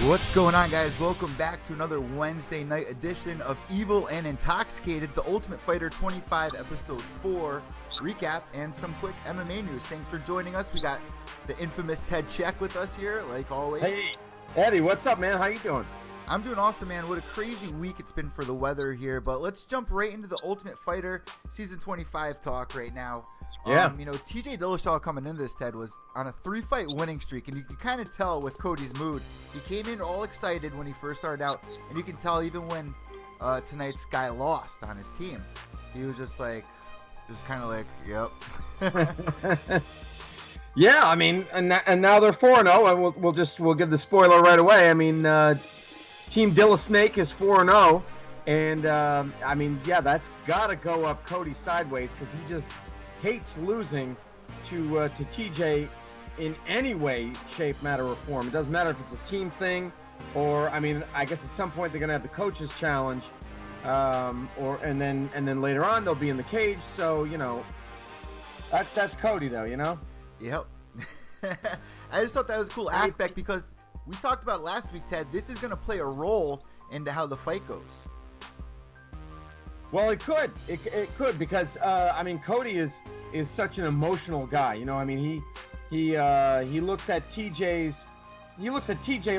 What's going on, guys? Welcome back to another Wednesday night edition of EVil and Intoxicated, the Ultimate Fighter 25 episode 4 recap and some quick MMA news. Thanks for joining us. We got the infamous Ted Czech with us here, like always. Hey, Eddie, what's up, man? How you doing? I'm doing awesome, man. What a crazy week it's been for the weather here, but let's jump right into the Ultimate Fighter Season 25 talk right now. Yeah. TJ Dillashaw coming into this, Ted, was on a 3-fight winning streak, and you can kind of tell with Cody's mood. He came in all excited when he first started out, and you can tell even when tonight's guy lost on his team. He was just kind of like, yep. Yeah, I mean, and now they're 4-0, and we'll give the spoiler right away. I mean, Team Dillasnake is 4-0, and I mean, yeah, that's got to go up Cody sideways because he just hates losing to TJ in any way, shape, matter, or form. It doesn't matter if it's a team thing, or I mean, I guess at some point they're gonna have the coaches challenge, and then later on they'll be in the cage. So that's Cody though, Yep. I just thought that was a cool aspect because we talked about last week, Ted. This is gonna play a role into how the fight goes. Well, it could. It could because I mean, Cody is such an emotional guy. I mean, he looks at TJ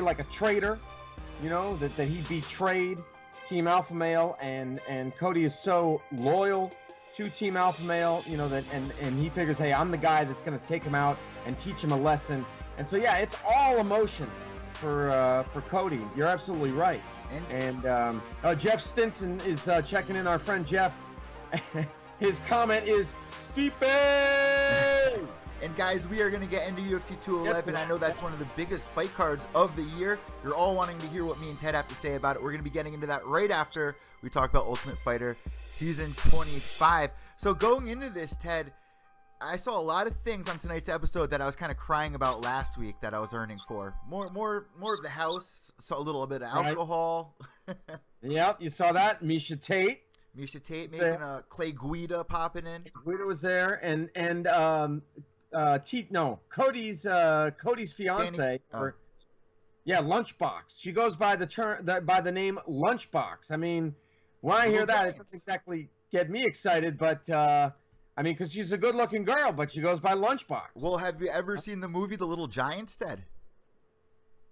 like a traitor. That he betrayed Team Alpha Male, and Cody is so loyal to Team Alpha Male. That and he figures, hey, I'm the guy that's gonna take him out and teach him a lesson. And so yeah, it's all emotion for Cody. You're absolutely right. And Jeff Stinson is checking in. Our friend Jeff, his comment is Stipe. And guys, we are going to get into UFC 211. I know that's one of the biggest fight cards of the year. You're all wanting to hear what me and Ted have to say about it. We're going to be getting into that right after we talk about Ultimate Fighter Season 25. So going into this, Ted, I saw a lot of things on tonight's episode that I was kind of crying about last week that I was earning for. More of the house, saw a little bit of alcohol. Right. Yep, you saw that. Miocic Tate making a Clay Guida popping in. Guida was there, and Cody's fiance, Lunchbox. She goes by the name Lunchbox. I mean, when I hear that, it doesn't exactly get me excited, but I mean, because she's a good-looking girl, but she goes by Lunchbox. Well, have you ever seen the movie The Little Giants, Ted?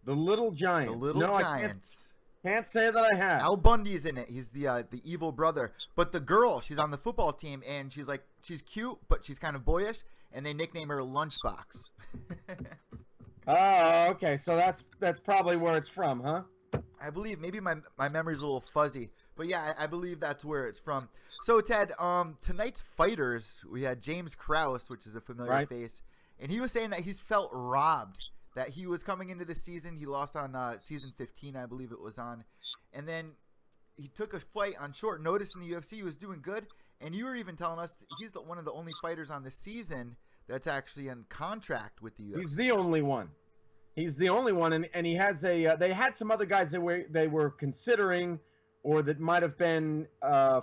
The Little Giants. The Little Giants. I can't say that I have. Al Bundy's in it. He's the evil brother. But the girl, she's on the football team, and she's cute, but she's kind of boyish, and they nickname her Lunchbox. Oh, okay. So that's probably where it's from, huh? I believe. Maybe my memory's a little fuzzy. But yeah, I believe that's where it's from. So, Ted, tonight's fighters, we had James Krause, which is a familiar face, and he was saying that he's felt robbed, that he was coming into the season. He lost on season 15, I believe it was on, and then he took a fight on short notice in the UFC. He was doing good, and you were even telling us he's one of the only fighters on the season that's actually in contract with the UFC. He's the only one. He's the only one, and he has a. They had some other guys that they were considering, or that might have been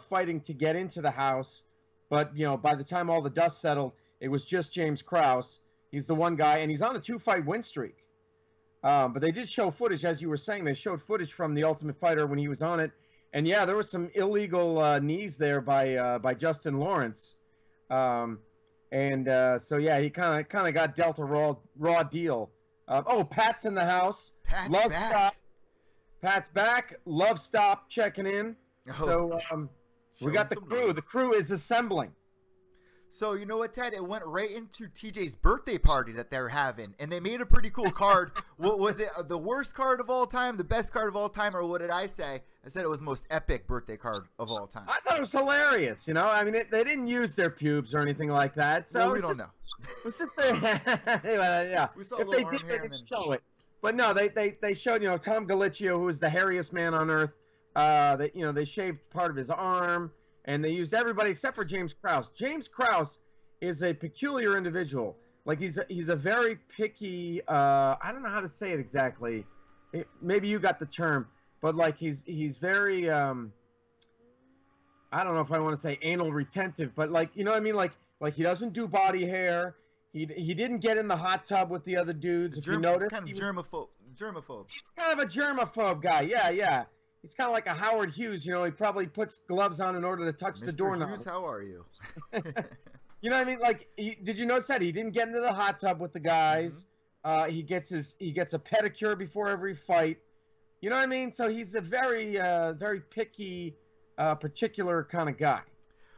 fighting to get into the house, but by the time all the dust settled, it was just James Krause. He's the one guy, and he's on a 2-fight win streak. But they did show footage, as you were saying. They showed footage from the Ultimate Fighter when he was on it, and yeah, there was some illegal knees there by Justin Lawrence, so yeah, he kind of got dealt a raw deal. Pat's in the house. Pat's back. Pat's back. Love Stop checking in. So we got the crew. Love. The crew is assembling. So you know what, Ted? It went right into TJ's birthday party that they're having, and they made a pretty cool card. What was it? The worst card of all time, the best card of all time, or what did I say? I said it was the most epic birthday card of all time. I thought it was hilarious. I mean, they didn't use their pubes or anything like that. So well, we don't know. It was just their yeah. We saw if they did, they didn't show it. But no, they showed Tom Galicchio, who is the hairiest man on earth. They shaved part of his arm. And they used everybody except for James Krause. James Krause is a peculiar individual. Like he's a very picky. I don't know how to say it exactly. Maybe you got the term, but like he's very. I don't know if I want to say anal retentive, but like what I mean. Like he doesn't do body hair. He didn't get in the hot tub with the other dudes. If you notice, kind of Germaphobe. He's kind of a germaphobe guy. Yeah. He's kind of like a Howard Hughes. You know, he probably puts gloves on in order to touch the doorknob. Hughes, how are you? You know what I mean? Like, did you notice that he didn't get into the hot tub with the guys? He gets a pedicure before every fight. You know what I mean? So he's a very very picky, particular kind of guy.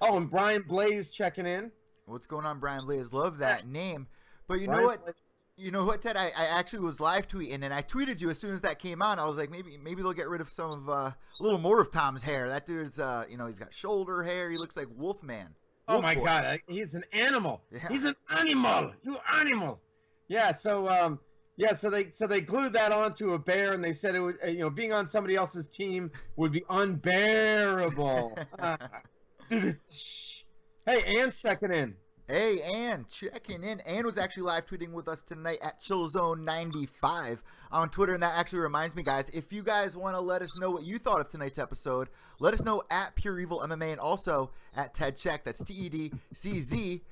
Oh, and Brian Blaze checking in. What's going on, Brian Blaze? Love that name. But you know what? You know what, Ted? I actually was live tweeting, and I tweeted you as soon as that came out. I was like, maybe they'll get rid of some of a little more of Tom's hair. That dude's he's got shoulder hair. He looks like Wolfman. Oh my God, he's an animal. Yeah. He's an animal. You animal. Yeah. So so they glued that onto a bear, and they said it would, being on somebody else's team would be unbearable. Hey, Ann's checking in. Hey, Ann, checking in. Ann was actually live tweeting with us tonight at ChillZone95 on Twitter, and that actually reminds me, guys, if you guys want to let us know what you thought of tonight's episode, let us know at Pure Evil MMA and also at Ted Czech. That's TEDCZECH.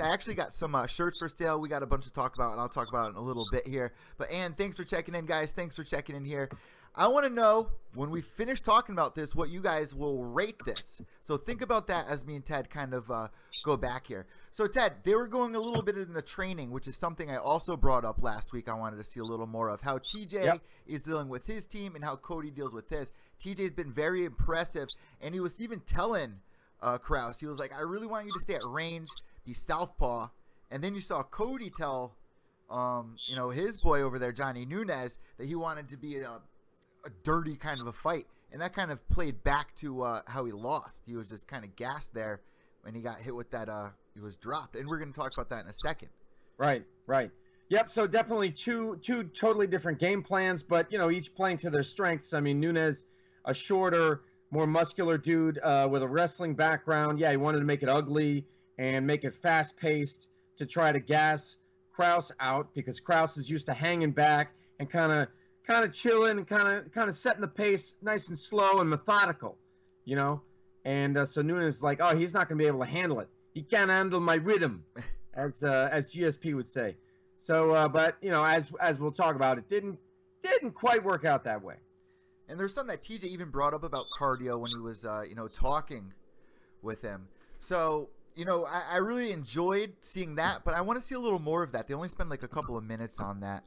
I actually got some shirts for sale. We got a bunch to talk about, and I'll talk about it in a little bit here. But Ann, thanks for checking in, guys. Thanks for checking in here. I want to know, when we finish talking about this, what you guys will rate this. So think about that as me and Ted kind of go back here. So, Ted, they were going a little bit in the training, which is something I also brought up last week. I wanted to see a little more of how TJ is dealing with his team and how Cody deals with his. TJ's been very impressive, and he was even telling Krause, he was like, I really want you to stay at range, be southpaw. And then you saw Cody tell his boy over there, Johnny Nunez, that he wanted to be a dirty kind of a fight, and that kind of played back to how he lost. He was just kind of gassed there when he got hit with that. He was dropped, and we're going to talk about that in a second. Right. Yep. So definitely two totally different game plans, but each playing to their strengths. I mean, Nunez, a shorter, more muscular dude with a wrestling background. Yeah, he wanted to make it ugly and make it fast paced to try to gas Krause out, because Krause is used to hanging back and kind of chilling and kind of setting the pace nice and slow and methodical, and so Nunez is like, oh, he's not going to be able to handle it. He can't handle my rhythm, as GSP would say. So but as we'll talk about, it didn't quite work out that way. And there's something that TJ even brought up about cardio when he was talking with him. So I really enjoyed seeing that, but I want to see a little more of that. They only spent like a couple of minutes on that.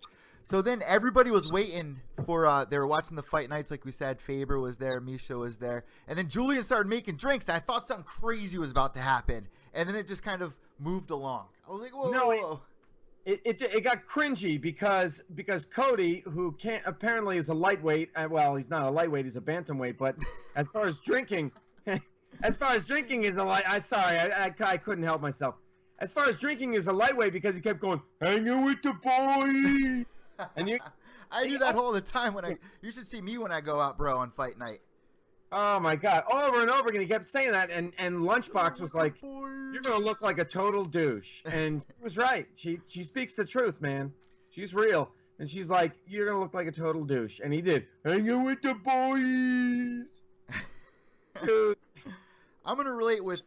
So then everybody was waiting for, they were watching the fight nights, like we said. Faber was there, Misha was there. And then Julian started making drinks, and I thought something crazy was about to happen. And then it just kind of moved along. I was like, whoa. It got cringy because Cody, who apparently is a lightweight, well, he's not a lightweight, he's a bantamweight, but as far as drinking, is I couldn't help myself. As far as drinking is a lightweight, because he kept going, hanging with the boys. And I do that all the time you should see me when I go out, bro, on fight night. Oh my God, over and over again he kept saying that, and Lunchbox was like, you're gonna look like a total douche. And she was right. She speaks the truth, man. She's real. And she's like, you're gonna look like a total douche. And he did. Hanging with the boys. Dude. I'm gonna relate with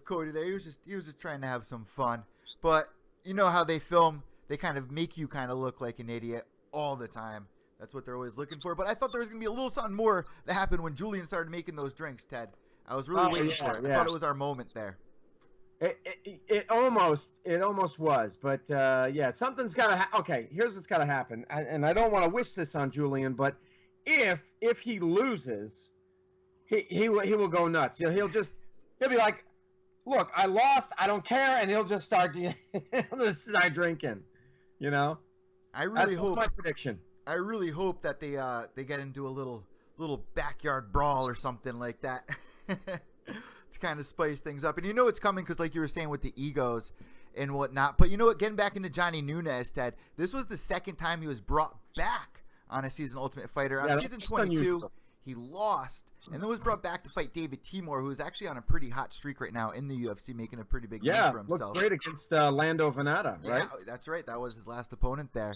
Cody there. He was just trying to have some fun. But you know how they film, they kind of make you kind of look like an idiot all the time. That's what they're always looking for. But I thought there was going to be a little something more that happened when Julian started making those drinks, Ted. I was really waiting for it. I thought it was our moment there. It almost was. But, something's got to okay, here's what's got to happen. And I don't want to wish this on Julian, but if he loses, he will go nuts. He'll be like, look, I lost, I don't care, and he'll just start drinking. That's my prediction. I really hope that they get into a little backyard brawl or something like that to kind of spice things up. And it's coming because, like you were saying, with the egos and whatnot. But you know what? Getting back into Johnny Nunez, Ted, this was the second time he was brought back on a Season Ultimate Fighter. On Season 22, unusual. He lost and then was brought back to fight David Timur, who's actually on a pretty hot streak right now in the UFC, making a pretty big name for himself. Looked great against Lando Venata, right? Yeah, that's right. That was his last opponent there.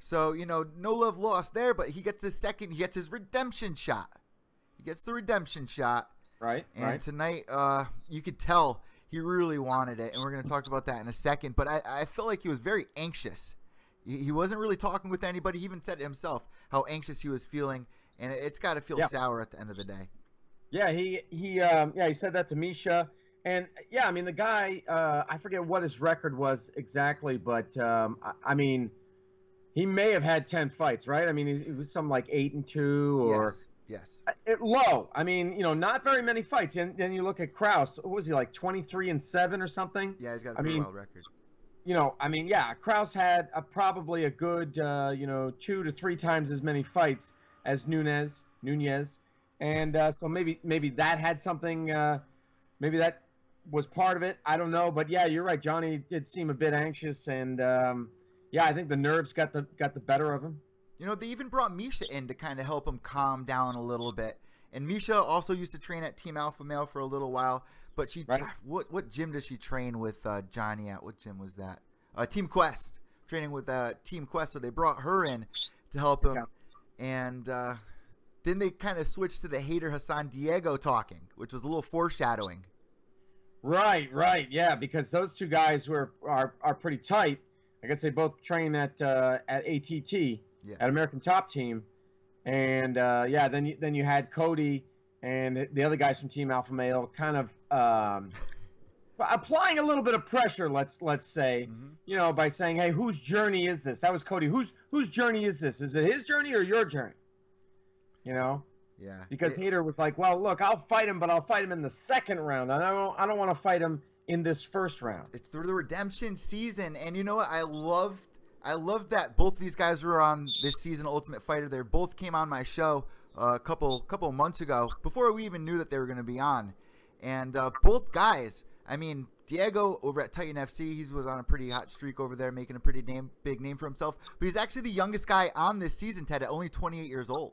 So, no love lost there, but he gets his redemption shot. He gets the redemption shot. Right. And tonight, you could tell he really wanted it, and we're going to talk about that in a second. But I felt like he was very anxious. He wasn't really talking with anybody. He even said it himself how anxious he was feeling, and it's got to feel sour at the end of the day. Yeah, he said that to Misha. And yeah, I mean, the guy, I forget what his record was exactly, but I mean, he may have had 10 fights, right? I mean, it was something like 8-2 or yes. Low. I mean, not very many fights. And then you look at Krause. What was he, like 23-7 or something? Yeah, he's got a pretty wild record. I mean, yeah, Krause had probably a good 2 to 3 times as many fights as Nunez, and so maybe that had something. Maybe that was part of it. I don't know, but yeah, you're right. Johnny did seem a bit anxious, and yeah, I think the nerves got the better of him. They even brought Misha in to kind of help him calm down a little bit. And Misha also used to train at Team Alpha Male for a little while, but what gym does she train with Johnny at? What gym was that? Team Quest, training with Team Quest. So they brought her in to help him, and then they kind of switched to the Hayder Hassan Diego talking, which was a little foreshadowing. Right, yeah, because those two guys are pretty tight. I guess they both train at ATT, at American Top Team, and then you had Cody and the other guys from Team Alpha Male kind of applying a little bit of pressure, let's say, by saying, hey, whose journey is this? That was Cody. Whose journey is this? Is it his journey or your journey? Yeah. Because Hayder was like, well, look, I'll fight him, but I'll fight him in the second round. I don't want to fight him in this first round. It's through the redemption season, and you know what? I love that both of these guys were on this season Ultimate Fighter. They both came on my show a couple months ago before we even knew that they were going to be on, and both guys. I mean, Diego over at Titan FC, he was on a pretty hot streak over there, making a pretty big name for himself. But he's actually the youngest guy on this season, Ted, at only 28 years old.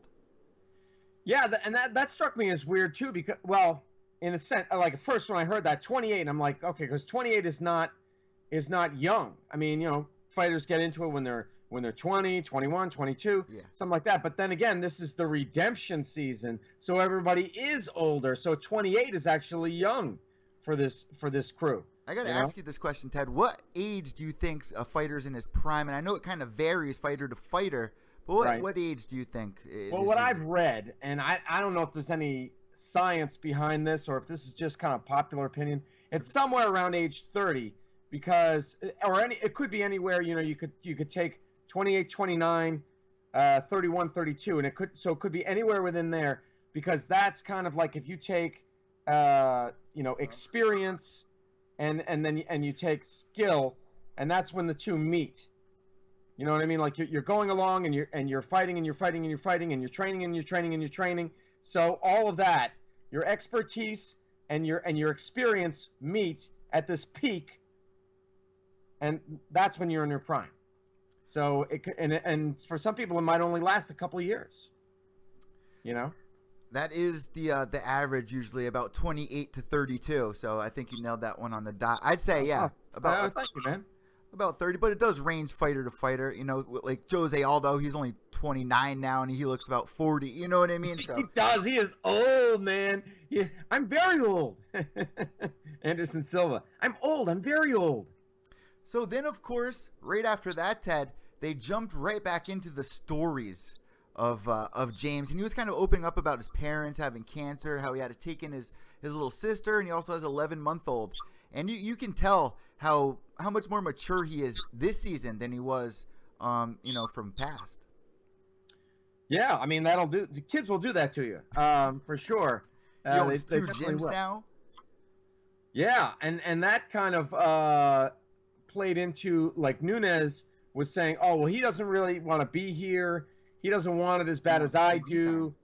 Yeah, and that struck me as weird too, because, well, in a sense, like at first when I heard that 28, and I'm like, okay, because 28 is not young. I mean, fighters get into it when they're 20, 21, 22, something like that. But then again, this is the redemption season, so everybody is older. So 28 is actually young for this crew. I got to ask you this question, Ted. What age do you think a fighter's in his prime? And I know it kind of varies fighter to fighter, but what age do you think? Well, what I've read, and I don't know if there's any science behind this or if this is just kind of popular opinion, it's somewhere around age 30, because it could be anywhere. You could take 28, 29, 31, 32, and it could be anywhere within there, because that's kind of like if you take experience and you take skill, and that's when the two meet. You know what I mean? Like you're going along and you're fighting and you're fighting and you're fighting and you're training and you're training and you're training. So all of that, your expertise and your experience meet at this peak, and that's when you're in your prime. So and for some people it might only last a couple of years. That is the average, usually about 28 to 32. So I think you nailed that one on the dot. I'd say about. Thank you, man. About 30, but it does range fighter to fighter. Like Jose Aldo, he's only 29 now, and he looks about 40. You know what I mean? So. He does. He is old, man. I'm very old. Anderson Silva. I'm old. I'm very old. So then, of course, right after that, Ted, they jumped right back into the stories of James, and he was kind of opening up about his parents having cancer, how he had to take in his little sister, and he also has an 11-month-old. And you can tell how much more mature he is this season than he was, from past. Yeah, I mean, that'll do. The kids will do that to you, for sure. He owns two gyms now. Yeah, and that kind of played into, like, Nunez was saying, oh, well, he doesn't really want to be here. He doesn't want it as bad as I do.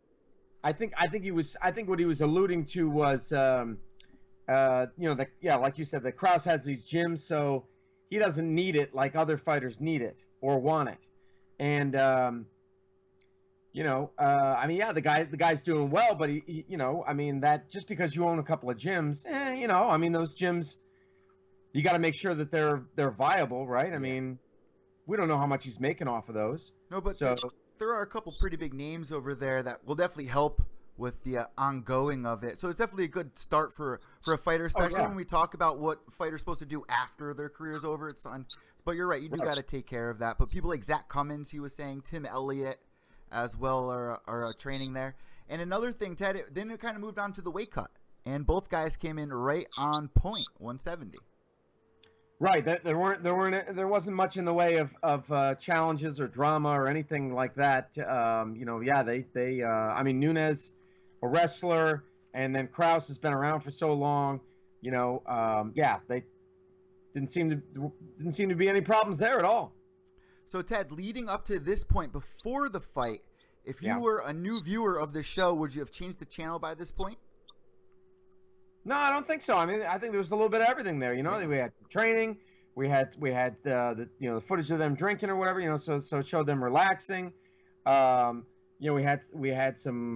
I think what he was alluding to was, like you said, that Krause has these gyms, so he doesn't need it like other fighters need it or want it. And, the guy's doing well, but that just because you own a couple of gyms, those gyms, you got to make sure that they're viable, right? Yeah. I mean, we don't know how much he's making off of those. No, but there are a couple pretty big names over there that will definitely help with the ongoing of it. So it's definitely a good start for a fighter, especially when we talk about what fighters supposed to do after their career's over. It's on, but you're right, you do got to take care of that. But people like Zach Cummins, he was saying, Tim Elliott as well are training there. And another thing, Ted, then it kind of moved on to the weight cut, and both guys came in right on point, 170. Right. There wasn't much in the way of challenges or drama or anything like that. I mean, Nunez, a wrestler, and then Krause has been around for so long. They didn't seem to be any problems there at all. So Ted, leading up to this point, before the fight, if you were a new viewer of the show, would you have changed the channel by this point? No, I don't think so. I mean, I think there was a little bit of everything there. We had training, we had the footage of them drinking or whatever. So it showed them relaxing. We had some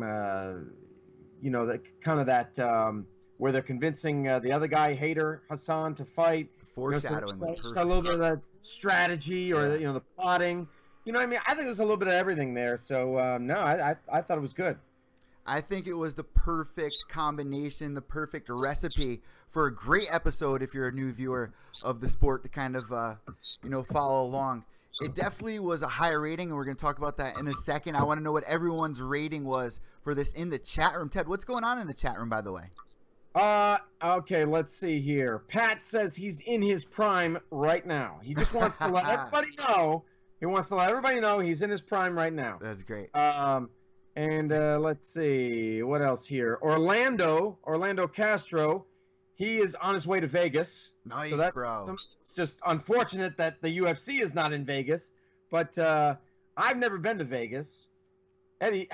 where they're convincing the other guy, Hayder Hassan, to fight. Foreshadowing. So a little bit of the strategy or the plotting. I mean, I think there was a little bit of everything there. So I thought it was good. I think it was the perfect combination, the perfect recipe for a great episode if you're a new viewer of the sport to kind of, follow along. It definitely was a high rating, and we're going to talk about that in a second. I want to know what everyone's rating was for this in the chat room. Ted, what's going on in the chat room, by the way? Okay, let's see here. Pat says he's in his prime right now. He just wants to let everybody know. He wants to let everybody know he's in his prime right now. That's great. And let's see, what else here? Orlando Castro, he is on his way to Vegas. Nice, so bro. It's just unfortunate that the UFC is not in Vegas, but I've never been to Vegas. Eddie,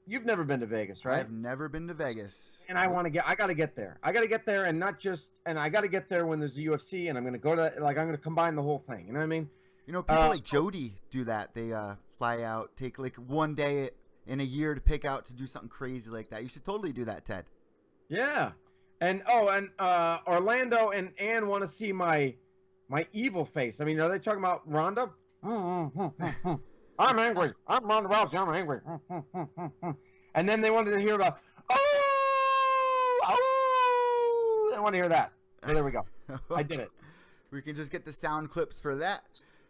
you've never been to Vegas, right? I've never been to Vegas. And I got to get there. I got to get there, and I got to get there when there's a UFC, and I'm going to combine the whole thing. You know what I mean? People like Jody do that. They fly out, take like one day in a year to pick out to do something crazy like that. You should totally do that, Ted. Yeah. And Orlando and Ann want to see my evil face. I mean, are they talking about Ronda? I'm angry. I'm Ronda Rousey. I'm angry. And then they wanted to hear about, they want to hear that. So there we go. I did it. We can just get the sound clips for that.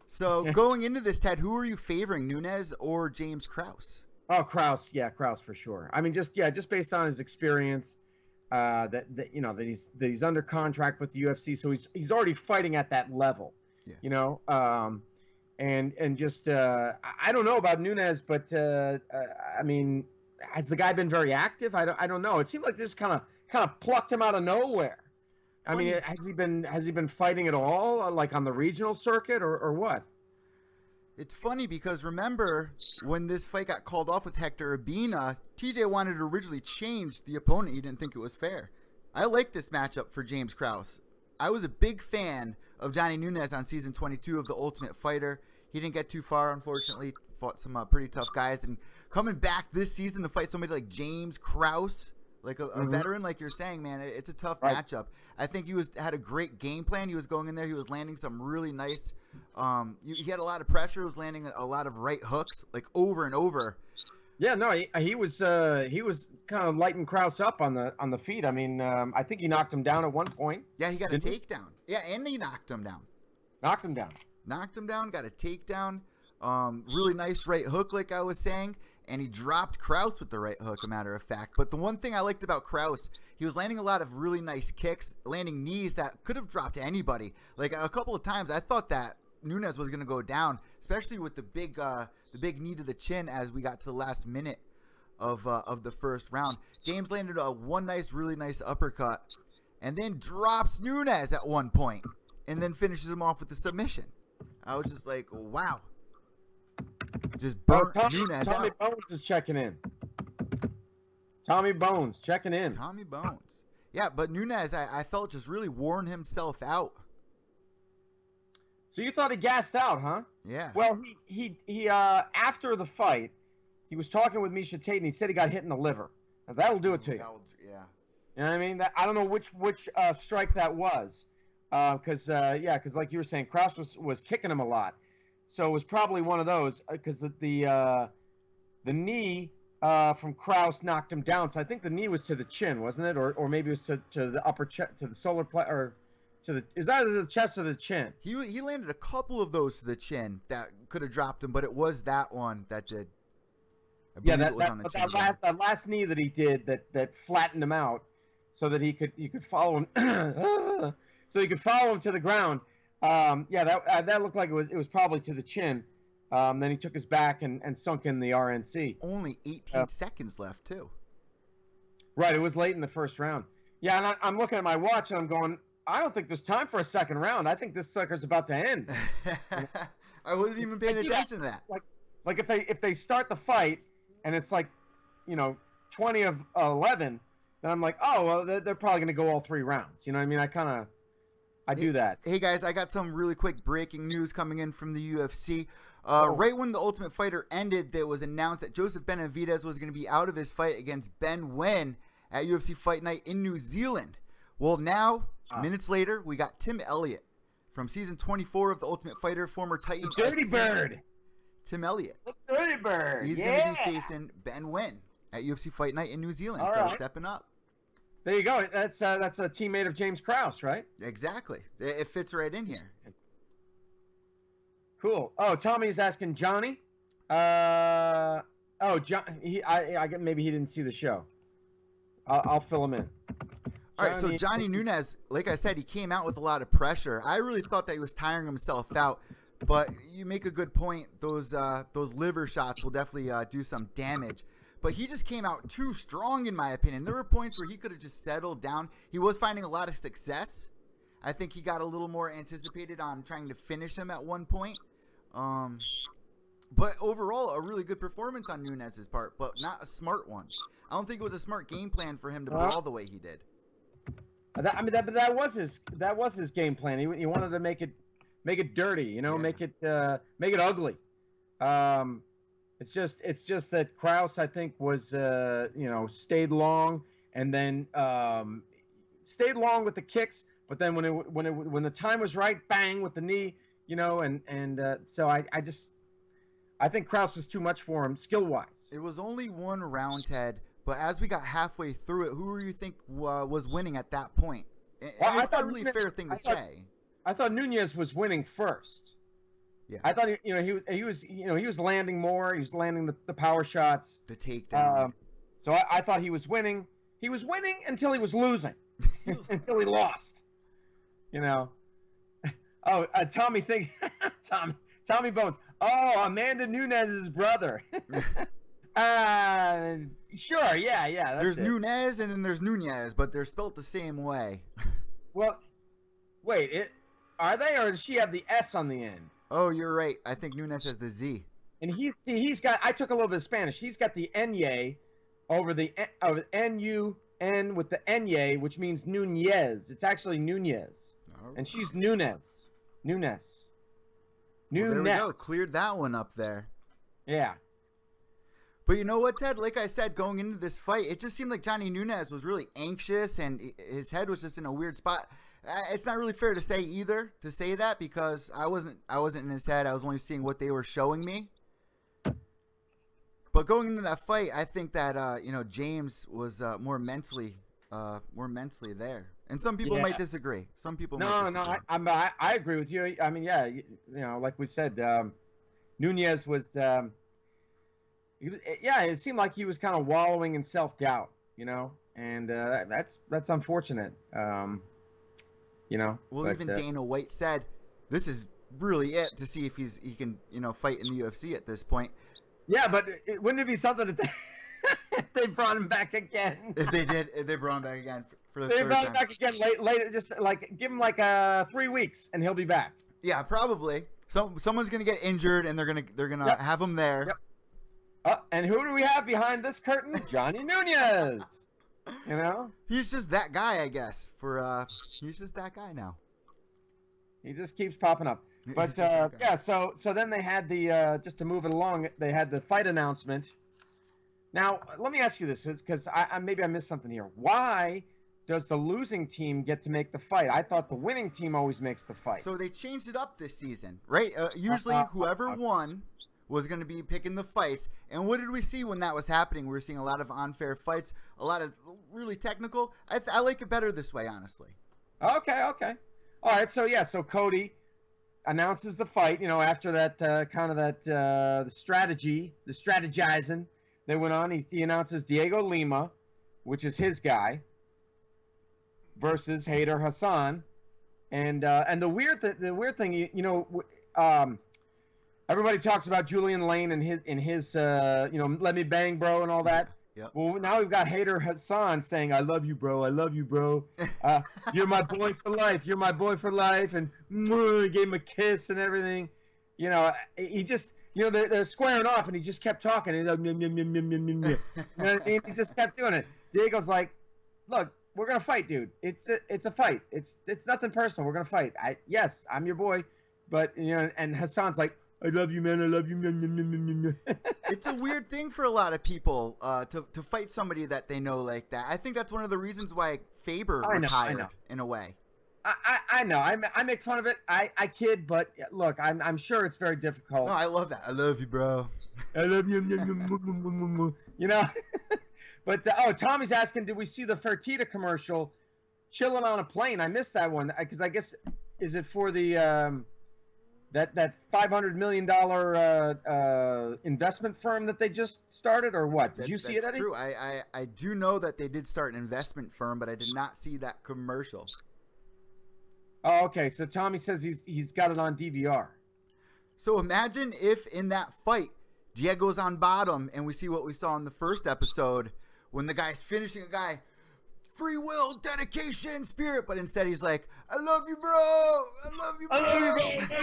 So going into this, Ted, who are you favoring, Nunez or James Krause? Oh, Krause. Yeah, Krause for sure. I mean, just based on his experience, that he's under contract with the UFC, so he's already fighting at that level. Yeah. And just I don't know about Nunez, but I mean, has the guy been very active? I don't know. It seemed like this kind of plucked him out of nowhere. I mean, has he been fighting at all, like on the regional circuit, or what? It's funny because remember when this fight got called off with Hector Urbina, TJ wanted to originally change the opponent. He didn't think it was fair. I like this matchup for James Krause. I was a big fan of Johnny Nunez on season 22 of The Ultimate Fighter. He didn't get too far, unfortunately. Fought some pretty tough guys. And coming back this season to fight somebody like James Krause, like a veteran, like you're saying, man, it's a tough matchup. I think he had a great game plan. He was going in there. He was landing some really nice he had a lot of pressure. He was landing a lot of right hooks, like over and over. Yeah, no, he was kind of lighting Krause up on the feet. I mean, I think he knocked him down at one point. Yeah, he got a takedown. Yeah, and he knocked him down. Knocked him down, got a takedown. Really nice right hook, like I was saying. And he dropped Krause with the right hook, a matter of fact. But the one thing I liked about Krause, he was landing a lot of really nice kicks, landing knees that could have dropped anybody. Like a couple of times, I thought that Nunez was going to go down, especially with the big knee to the chin as we got to the last minute of the first round. James landed one really nice uppercut, and then drops Nunez at one point, and then finishes him off with the submission. I was just like, wow. Just burnt Nunez Tommy out. Bones is checking in. Tommy Bones checking in. Tommy Bones. Yeah, but Nunez, I felt just really worn himself out. So you thought he gassed out, huh? Yeah. Well, he after the fight, he was talking with Miocic Tate, and he said he got hit in the liver. Now, that'll do it to you. Yeah. You know what I mean? I don't know which strike that was, because like you were saying, Krause was kicking him a lot. So it was probably one of those because the knee from Krause knocked him down. So I think the knee was to the chin, wasn't it? Or maybe it was to the upper chest, to the solar plexus, or to the, is that the chest or the chin? He landed a couple of those to the chin that could have dropped him, but it was that one that did. Yeah, that last knee that he did that flattened him out, so that he could follow him, so he could follow him to the ground. Yeah, that looked like it was probably to the chin. Then he took his back and sunk in the RNC. Only 18 seconds left too. Right, it was late in the first round. Yeah, and I'm looking at my watch and I'm going, I don't think there's time for a second round. I think this sucker's about to end. I wasn't even paying attention to that. Like if they start the fight and it's like, 20 of 11, then I'm like, oh, well, they're probably going to go all 3 rounds. You know what I mean? I do that. Hey, guys, I got some really quick breaking news coming in from the UFC. Right when the Ultimate Fighter ended, it was announced that Joseph Benavidez was going to be out of his fight against Ben Nguyen at UFC Fight Night in New Zealand. Well, now, minutes later, we got Tim Elliott from season 24 of The Ultimate Fighter, former Titan. The Dirty Bird. Tim Elliott. The Dirty Bird. He's going to be facing Ben Nguyen at UFC Fight Night in New Zealand. All so right. Stepping up. There you go. That's a teammate of James Krause, right? Exactly. It fits right in here. Cool. Oh, Tommy's asking Johnny. John. Maybe he didn't see the show. I'll fill him in. All right, so Johnny Nunez, like I said, he came out with a lot of pressure. I really thought that he was tiring himself out, but you make a good point. Those liver shots will definitely do some damage. But he just came out too strong, in my opinion. There were points where he could have just settled down. He was finding a lot of success. I think he got a little more anticipated on trying to finish him at one point. But overall, a really good performance on Nunez's part, but not a smart one. I don't think it was a smart game plan for him to brawl the way he did. That was his game plan. He wanted to make it dirty, make it ugly. It's just that Krause, I think, was stayed long and then stayed long with the kicks, but then when the time was right, bang with the knee, so I think Krause was too much for him skill wise. It was only one round, Ted. But as we got halfway through it, who do you think was winning at that point? Well, it's not really a fair thing to say. I thought Nunez was winning first. Yeah. I thought he was landing more. He was landing the power shots, the takedown. So I thought he was winning. He was winning until he was losing, until he lost. Oh, Tommy Bones. Oh, Amanda Nunez's brother. Sure, yeah. There's Nunez and then there's Nunez, but they're spelled the same way. Well, wait, are they, or does she have the S on the end? Oh, you're right. I think Nunez has the Z. And he's got. I took a little bit of Spanish. He's got the Nye over the N-U-N with the Nye, which means Nunez. It's actually Nunez, and she's Nunez. Well, there we go. Cleared that one up there. Yeah. But you know what, Ted? Like I said, going into this fight, it just seemed like Johnny Nunez was really anxious and his head was just in a weird spot. It's not really fair to say either, to say that, because I wasn't in his head. I was only seeing what they were showing me. But going into that fight, I think that James was more mentally there. And some people might disagree. Some people might disagree. I agree with you. I mean, yeah, like we said, Nunez was it seemed like he was kind of wallowing in self-doubt, and that's unfortunate. Well, but, even Dana White said this is really it to see if he can fight in the UFC at this point. Yeah, but wouldn't it be something that they brought him back again? If they brought him back again for the third time. They brought him back again later, just like give him like 3 weeks and he'll be back. Yeah, probably. Someone's gonna get injured and they're gonna have him there. Yep. And who do we have behind this curtain? Johnny Nunez. He's just that guy, I guess. He's just that guy now. He just keeps popping up. But so then they had the just to move it along, they had the fight announcement. Now let me ask you this, because maybe I missed something here. Why does the losing team get to make the fight? I thought the winning team always makes the fight. So they changed it up this season, right? Usually whoever won was going to be picking the fights. And what did we see when that was happening? We were seeing a lot of unfair fights, a lot of really technical. I like it better this way, honestly. Okay. All right. So Cody announces the fight, after that the strategizing that went on. He announces Diego Lima, which is his guy, versus Hayder Hassan. And the weird thing, everybody talks about Julian Lane and his let me bang, bro, and all that. Yep. Well, now we've got Hayder Hassan saying, "I love you, bro. I love you, bro. You're my boy for life. You're my boy for life." And he gave him a kiss and everything. He just, they're squaring off, and he just kept talking. And he just kept doing it. Diego's like, "Look, we're gonna fight, dude. It's a fight. It's nothing personal. We're gonna fight. Yes, I'm your boy, but And Hassan's like, I love you, man. I love you. It's a weird thing for a lot of people to fight somebody that they know like that. I think that's one of the reasons why Faber retired in a way. I know. I make fun of it. I kid, but look, I'm sure it's very difficult. No, I love that. I love you, bro. I love you. But Tommy's asking, did we see the Fertitta commercial, chilling on a plane? I missed that one because I guess is it for the that $500 million investment firm that they just started, or what? Did you see it, Eddie? True. I do know that they did start an investment firm, but I did not see that commercial. Oh, okay. So Tommy says he's got it on DVR. So imagine if in that fight Diego's on bottom, and we see what we saw in the first episode when the guy's finishing a guy. Free will, dedication, spirit, but instead he's like, I love you, bro. I love you, bro. I love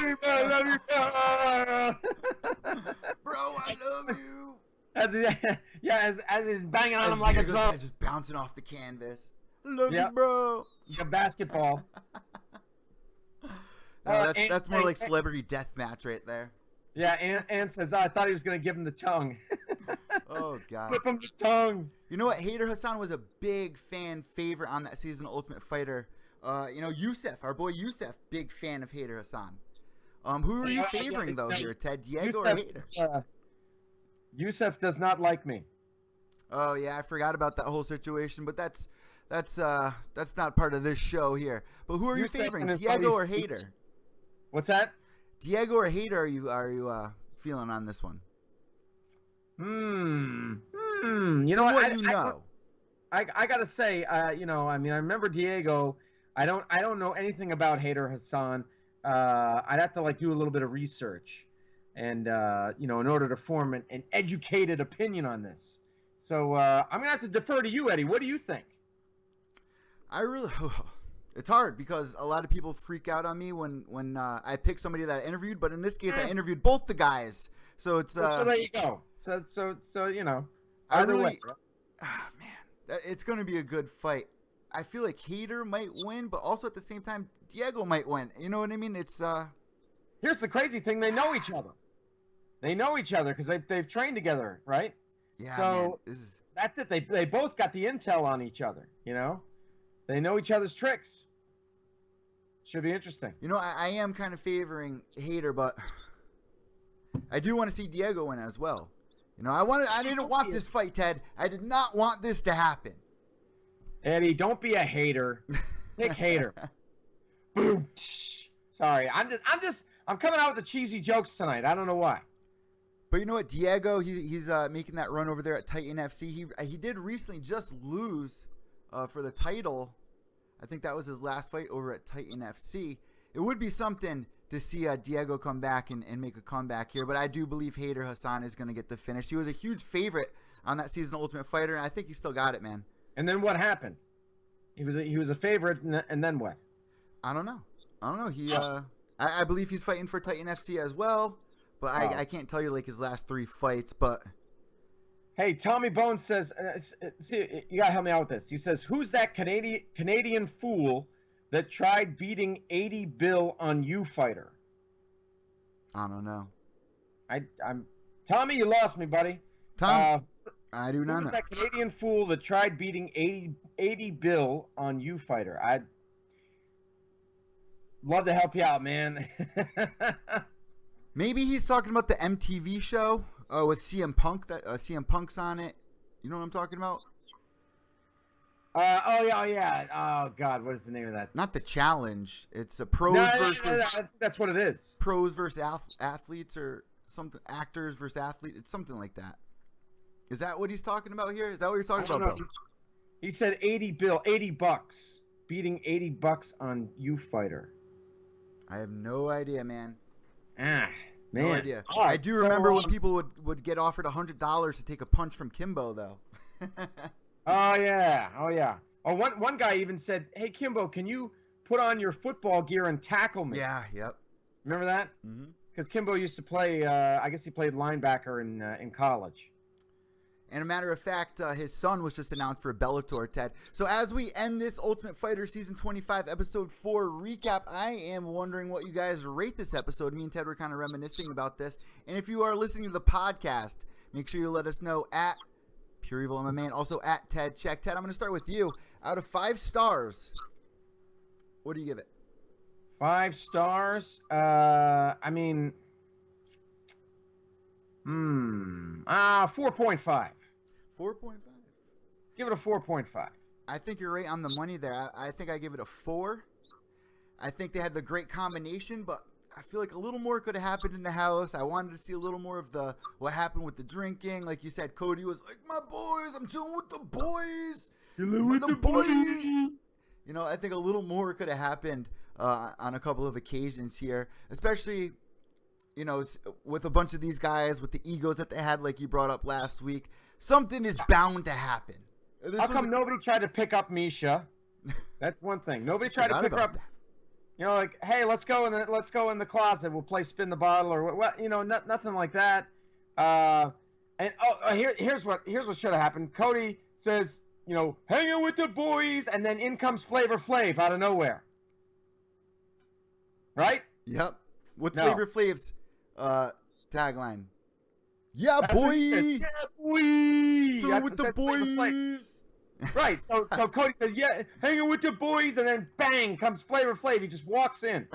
you, bro. I love you, bro. Bro, I love you. As he's banging on him like a drum. Just bouncing off the canvas. I love you, bro. A basketball. No, that's more like celebrity death match right there. Yeah, Ann says, I thought he was going to give him the tongue. Oh, God. Flip him the tongue. You know what? Hayder Hassan was a big fan favorite on that season of Ultimate Fighter. Youssef, our boy Youssef, big fan of Hayder Hassan. Who are you favoring, though, here, Ted? Diego or Hayder? Youssef does not like me. Oh, yeah, I forgot about that whole situation, but that's not part of this show here. But who are you favoring, Diego or Hayder? What's that? Diego or Hayder are you feeling on this one? You know what? I gotta say, I remember Diego. I don't know anything about Hayder Hassan. I'd have to do a little bit of research, and in order to form an educated opinion on this. So I'm gonna have to defer to you, Eddie. What do you think? It's hard because a lot of people freak out on me when I pick somebody that I interviewed, but in this case, I interviewed both the guys. So it's so there you go. So either way. Man, it's going to be a good fight. I feel like Hayder might win, but also at the same time, Diego might win. You know what I mean? It's Here's the crazy thing: they know each other. They know each other because they've trained together, right? Yeah. So man, that's it. They both got the intel on each other. They know each other's tricks. Should be interesting. I am kind of favoring Hayder, but I do want to see Diego win as well. I didn't want this fight, Ted. I did not want this to happen. Eddie, don't be a hater. Pick Hayder. Boom. Sorry, I'm coming out with the cheesy jokes tonight. I don't know why. But you know what, Diego, he's making that run over there at Titan FC. He did recently just lose for the title. I think that was his last fight over at Titan FC. It would be something to see Diego come back and make a comeback here, but I do believe Hayder Hassan is going to get the finish. He was a huge favorite on that season of Ultimate Fighter, and I think he still got it, man. And then what happened? He was a favorite, and then what? I don't know. He I believe he's fighting for Titan FC as well, but I can't tell you his last 3 fights. But hey, Tommy Bones says, see, you gotta help me out with this. He says, who's that Canadian fool that tried beating 80 Bill on you fighter? I don't know. I'm Tommy, you lost me, buddy. Tom, I do not know. Who's that Canadian fool that tried beating 80 Bill on you fighter? I'd love to help you out, man. Maybe he's talking about the MTV show with CM Punk. That CM Punk's on it. You know what I'm talking about? Oh yeah. Oh God, what is the name of that? Not the challenge. It's a pros versus. No, that's what it is. Pros versus athletes or something. Actors versus athletes. It's something like that. Is that what he's talking about here? Is that what you're talking about, Bill? He said $80, beating $80 on fighter. I have no idea, man. Man. No idea. I do remember when people would get offered $100 to take a punch from Kimbo, though. Oh yeah. Oh, one guy even said, "Hey Kimbo, can you put on your football gear and tackle me?" Yeah. Yep. Remember that? Because Kimbo used to play. I guess he played linebacker in college. And a matter of fact, his son was just announced for Bellator, Ted. So as we end this Ultimate Fighter Season 25, Episode 4 recap, I am wondering what you guys rate this episode. Me and Ted were kind of reminiscing about this. And if you are listening to the podcast, make sure you let us know at Pure Evil MMA and also at Ted Czech. Ted, I'm going to start with you. Out of 5 stars, what do you give it? 5 stars? I mean, 4.5. 4.5. Give it a 4.5. I think you're right on the money there. I think I give it a 4. I think they had the great combination, but I feel like a little more could have happened in the house. I wanted to see a little more of what happened with the drinking. Like you said, Cody was like, "My boys, I'm chilling with the boys. Chilling with the boys." You know, I think a little more could have happened on a couple of occasions here, especially, you know, with a bunch of these guys with the egos that they had, like you brought up last week. Something is bound to happen. How come nobody tried to pick up Misha? That's one thing. Nobody tried to pick her up. You know, like, hey, let's go in the closet. We'll play spin the bottle or what? You know, nothing like that. Here's what should have happened. Cody says, you know, hanging with the boys, and then in comes Flavor Flav out of nowhere. Right? Yep. With Flavor Flav's tagline. Yeah, boy. Yeah, boy. So with the boys. Right. So Cody says, yeah, hanging with the boys, and then bang comes Flavor Flav. He just walks in.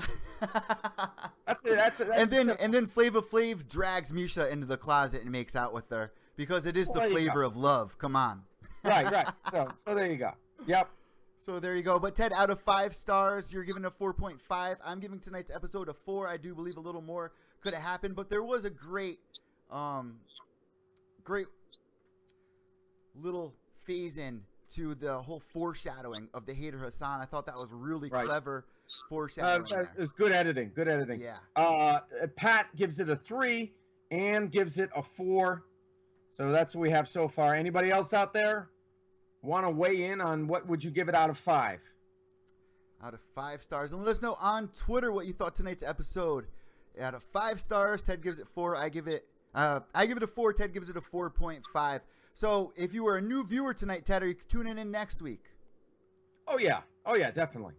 That's it. And then Flavor Flav drags Misha into the closet and makes out with her because it is the flavor of love. Come on. Right. So there you go. Yep. So there you go. But Ted, out of 5 stars, you're giving a 4.5. I'm giving tonight's episode a 4. I do believe a little more could have happened, but there was a great little phase in to the whole foreshadowing of the Hayder Hassan. I thought that was really clever foreshadowing. It was good editing. Yeah. Pat gives it a 3 and gives it a 4. So that's what we have so far. Anybody else out there want to weigh in on what would you give it out of 5? Out of 5 stars. And let us know on Twitter what you thought tonight's episode. Out of 5 stars, Ted gives it 4. I give it a 4. Ted gives it a 4.5. So if you were a new viewer tonight, Ted, are you tuning in next week? Oh yeah, definitely.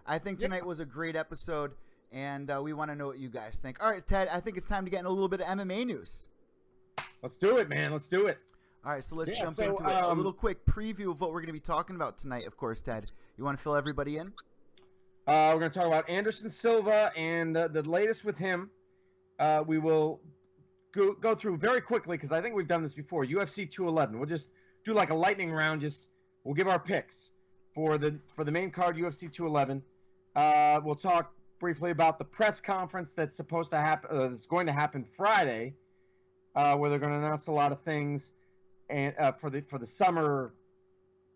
I think tonight was a great episode, and we want to know what you guys think. All right, Ted, I think it's time to get in a little bit of MMA news. Let's do it, man. Let's do it. All right, so let's jump into it. A little quick preview of what we're going to be talking about tonight, of course, Ted. You want to fill everybody in? We're going to talk about Anderson Silva and the latest with him. We will go through very quickly because I think we've done this before. UFC 211. We'll just do like a lightning round. We'll give our picks for the main card UFC 211. We'll talk briefly about the press conference that's supposed to happen. That's going to happen Friday, where they're going to announce a lot of things and for the summer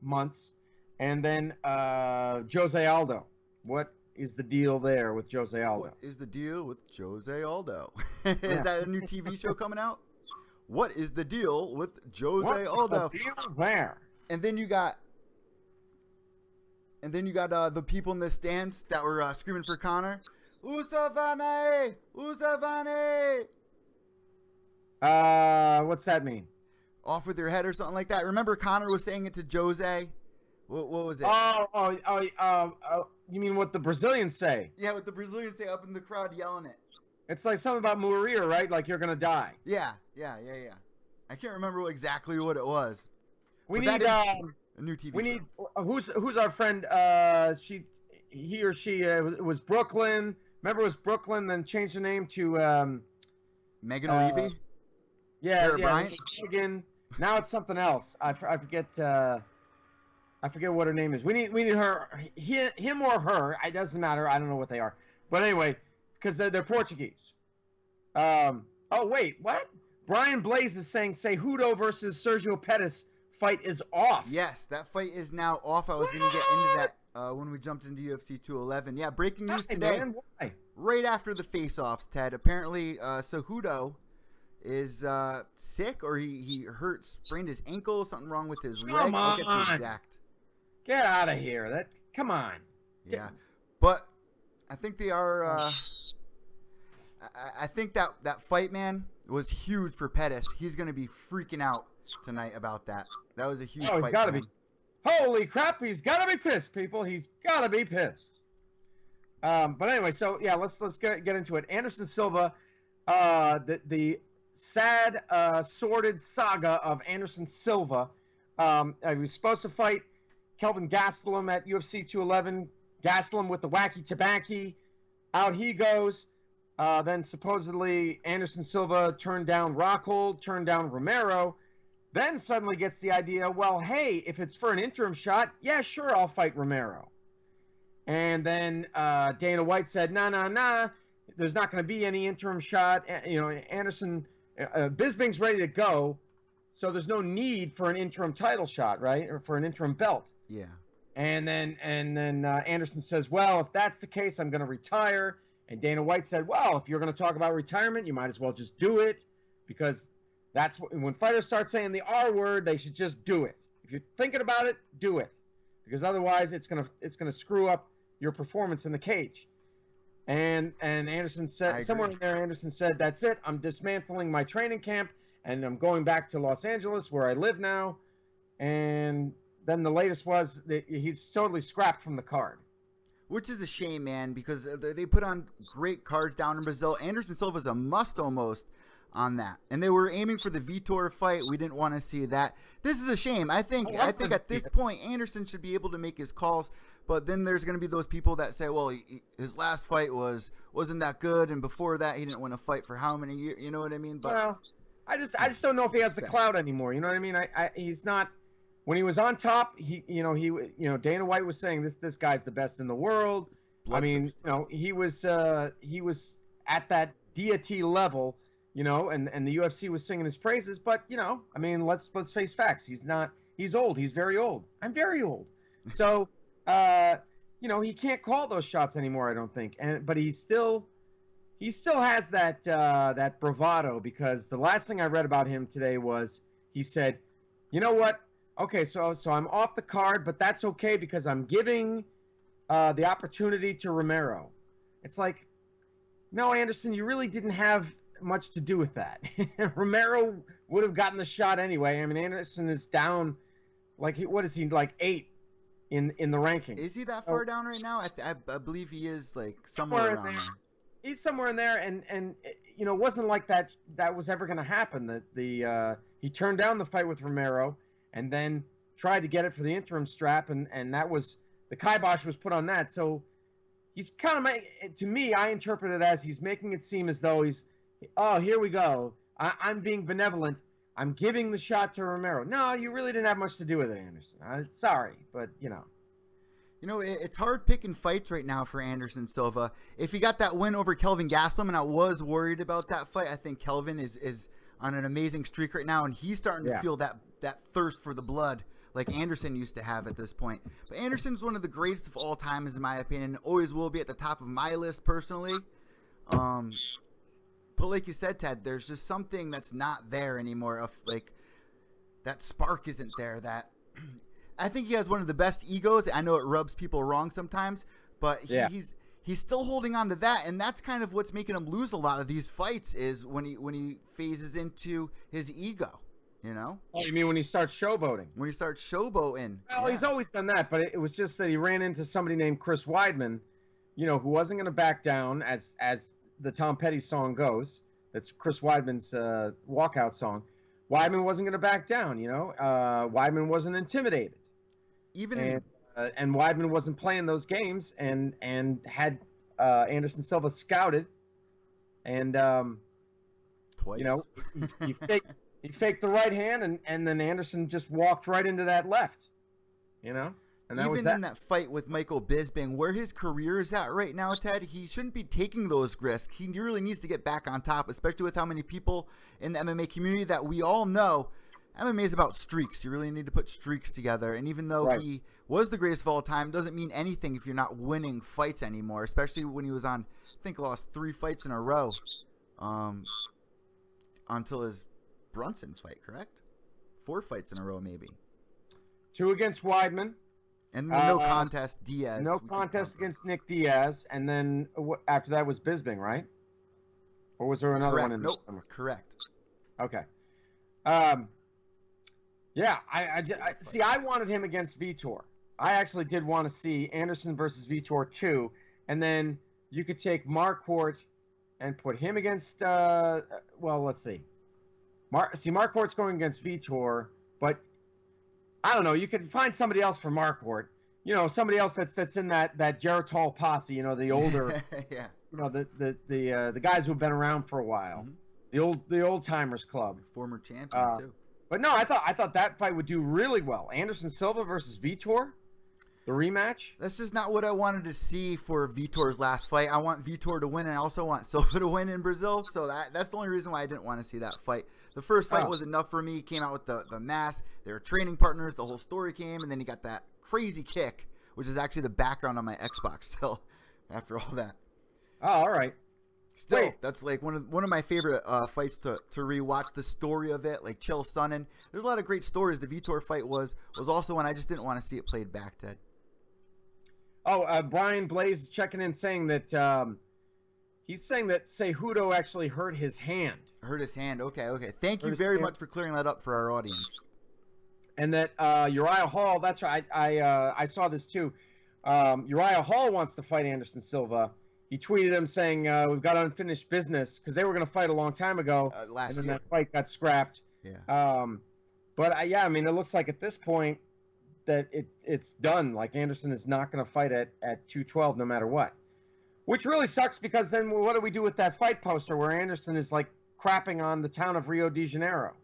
months. And then Jose Aldo. What is the deal there with Jose Aldo? What is the deal with Jose Aldo? Is that a new TV show coming out? What is the deal with Jose Aldo? The deal there? And then you got the people in the stands that were screaming for Conor. Usavane! Usavane! What's that mean? Off with your head or something like that. Remember Conor was saying it to Jose? What was it? You mean what the Brazilians say? Yeah, what the Brazilians say up in the crowd yelling it. It's like something about Maria, right? Like you're gonna die. Yeah. I can't remember exactly what it was. We need a new TV show. We need who's our friend? He or she was Brooklyn, Remember it was Brooklyn, then changed the name to Megan Levy. Yeah, Sarah Bryant. Megan. Now it's something else. I forget. I forget what her name is. We need her, him or her. It doesn't matter. I don't know what they are. But anyway, because they're Portuguese. Oh wait, what? Brian Blaze is saying Cejudo versus Sergio Pettis fight is off. Yes, that fight is now off. I was going to get into that when we jumped into UFC 211. Yeah, breaking news today. Man, why? Right after the face-offs, Ted. Apparently, Cejudo is sick, or he sprained his ankle, something wrong with his leg. I'll get the exact. Get out of here. Come on. Yeah. But I think they are I think that fight, man, was huge for Pettis. He's going to be freaking out tonight about that. That was a huge fight. He's got to be. Holy crap, he's got to be pissed, people. He's got to be pissed. But anyway, so yeah, let's get into it. Anderson Silva, the sad, sordid saga of Anderson Silva. He was supposed to fight Kelvin Gastelum at UFC 211. Gastelum with the wacky tobacco. Out he goes. Then supposedly Anderson Silva turned down Rockhold, turned down Romero. Then suddenly gets the idea, well, hey, if it's for an interim shot, yeah, sure, I'll fight Romero. And then Dana White said, nah, there's not going to be any interim shot. Anderson, Bisping's ready to go, so there's no need for an interim title shot, right, or for an interim belt. Yeah. And then Anderson says, well, if that's the case, I'm going to retire. And Dana White said, well, if you're going to talk about retirement, you might as well just do it, because that's when fighters start saying the R word, they should just do it. If you're thinking about it, do it, because otherwise it's gonna screw up your performance in the cage. And Anderson said somewhere in there, Anderson said, that's it. I'm dismantling my training camp and I'm going back to Los Angeles where I live now. And then the latest was that he's totally scrapped from the card. Which is a shame, man, because they put on great cards down in Brazil. Anderson Silva's a must almost on that. And they were aiming for the Vitor fight. We didn't want to see that. This is a shame. I think at this point, Anderson should be able to make his calls. But then there's going to be those people that say, well, his last fight wasn't that good. And before that, he didn't want to fight for how many years? You know what I mean? But well, I just don't know if he has the clout anymore. You know what I mean? He's not. When he was on top, Dana White was saying this guy's the best in the world. I mean, he was at that deity level, and the UFC was singing his praises. But I mean, let's face facts. He's old. He's very old. I'm very old. So, he can't call those shots anymore, I don't think. But he still has that bravado, because the last thing I read about him today was he said, you know what? Okay, so I'm off the card, but that's okay because I'm giving the opportunity to Romero. It's like, no, Anderson, you really didn't have much to do with that. Romero would have gotten the shot anyway. I mean, Anderson is down, like, what is he, like 8 in the rankings? Is he that far down right now? I believe he is, like, somewhere around there. He's somewhere in there, and it wasn't like that was ever going to happen. He turned down the fight with Romero, and then tried to get it for the interim strap, and that was the kibosh was put on that. So he's kind of, to me, I interpret it as he's making it seem as though here we go. I'm being benevolent. I'm giving the shot to Romero. No, you really didn't have much to do with it, Anderson. Sorry, but it's hard picking fights right now for Anderson Silva. If he got that win over Kelvin Gastelum, and I was worried about that fight, I think Kelvin is on an amazing streak right now, and he's starting to feel that thirst for the blood like Anderson used to have at this point. But Anderson's one of the greatest of all time, in my opinion, and always will be at the top of my list personally. But like you said, Ted, there's just something that's not there anymore. Of like, that spark isn't there. That I think he has one of the best egos. I know it rubs people wrong sometimes, but he's still holding on to that, and that's kind of what's making him lose a lot of these fights, is when he phases into his ego. Oh, you mean when he starts showboating? When he starts showboating. Well, he's always done that, but it was just that he ran into somebody named Chris Weidman, who wasn't going to back down, as the Tom Petty song goes. That's Chris Weidman's walkout song. Weidman wasn't going to back down, Weidman wasn't intimidated. And Weidman wasn't playing those games and had Anderson Silva scouted, and Twice. you know, he faked the right hand, and then Anderson just walked right into that left. You know, and that was Even that. in that fight with Michael Bisping, where his career is at right now, Ted, he shouldn't be taking those risks. He really needs to get back on top, especially with how many people in the MMA community that we all know. MMA is about streaks. You really need to put streaks together. And even though he was the greatest of all time, doesn't mean anything if you're not winning fights anymore, especially when he was on, I think, lost 3 fights in a row until his Brunson fight, correct? 4 fights in a row, maybe. 2 against Weidman. And no contest, Diaz. No contest against Nick Diaz. And then after that was Bisping, right? Or was there another one in the summer? Correct. Okay. Yeah, I see. I wanted him against Vitor. I actually did want to see Anderson versus Vitor too, and then you could take Marquardt and put him against. Well, let's see. Marquardt's going against Vitor, but I don't know. You could find somebody else for Marquardt. You know, somebody else that's in that Geritol posse. You know, the older. Yeah. You know, the guys who've been around for a while. Mm-hmm. The old timers club. Former champion too. But no, I thought that fight would do really well. Anderson Silva versus Vitor, the rematch. That's just not what I wanted to see for Vitor's last fight. I want Vitor to win, and I also want Silva to win in Brazil. So that's the only reason why I didn't want to see that fight. The first fight was enough for me. He came out with the mask. They were training partners. The whole story came, and then he got that crazy kick, which is actually the background on my Xbox still after all that. Oh, all right. Still, that's like one of my favorite fights to rewatch the story of it, like Chael Sonnen. There's a lot of great stories. The Vitor fight was also one I just didn't want to see it played back, Ted. Oh, Brian Blaze is checking in saying that he's saying that Cejudo actually hurt his hand. Hurt his hand. Okay. Thank you very much for clearing that up for our audience. And that Uriah Hall, that's right. I saw this too. Uriah Hall wants to fight Anderson Silva. He tweeted him saying, we've got unfinished business, because they were going to fight a long time ago. Last and then year. that fight got scrapped. Yeah. But I mean, it looks like at this point that it's done. Like, Anderson is not going to fight at 212 no matter what. Which really sucks, because then what do we do with that fight poster where Anderson is, like, crapping on the town of Rio de Janeiro?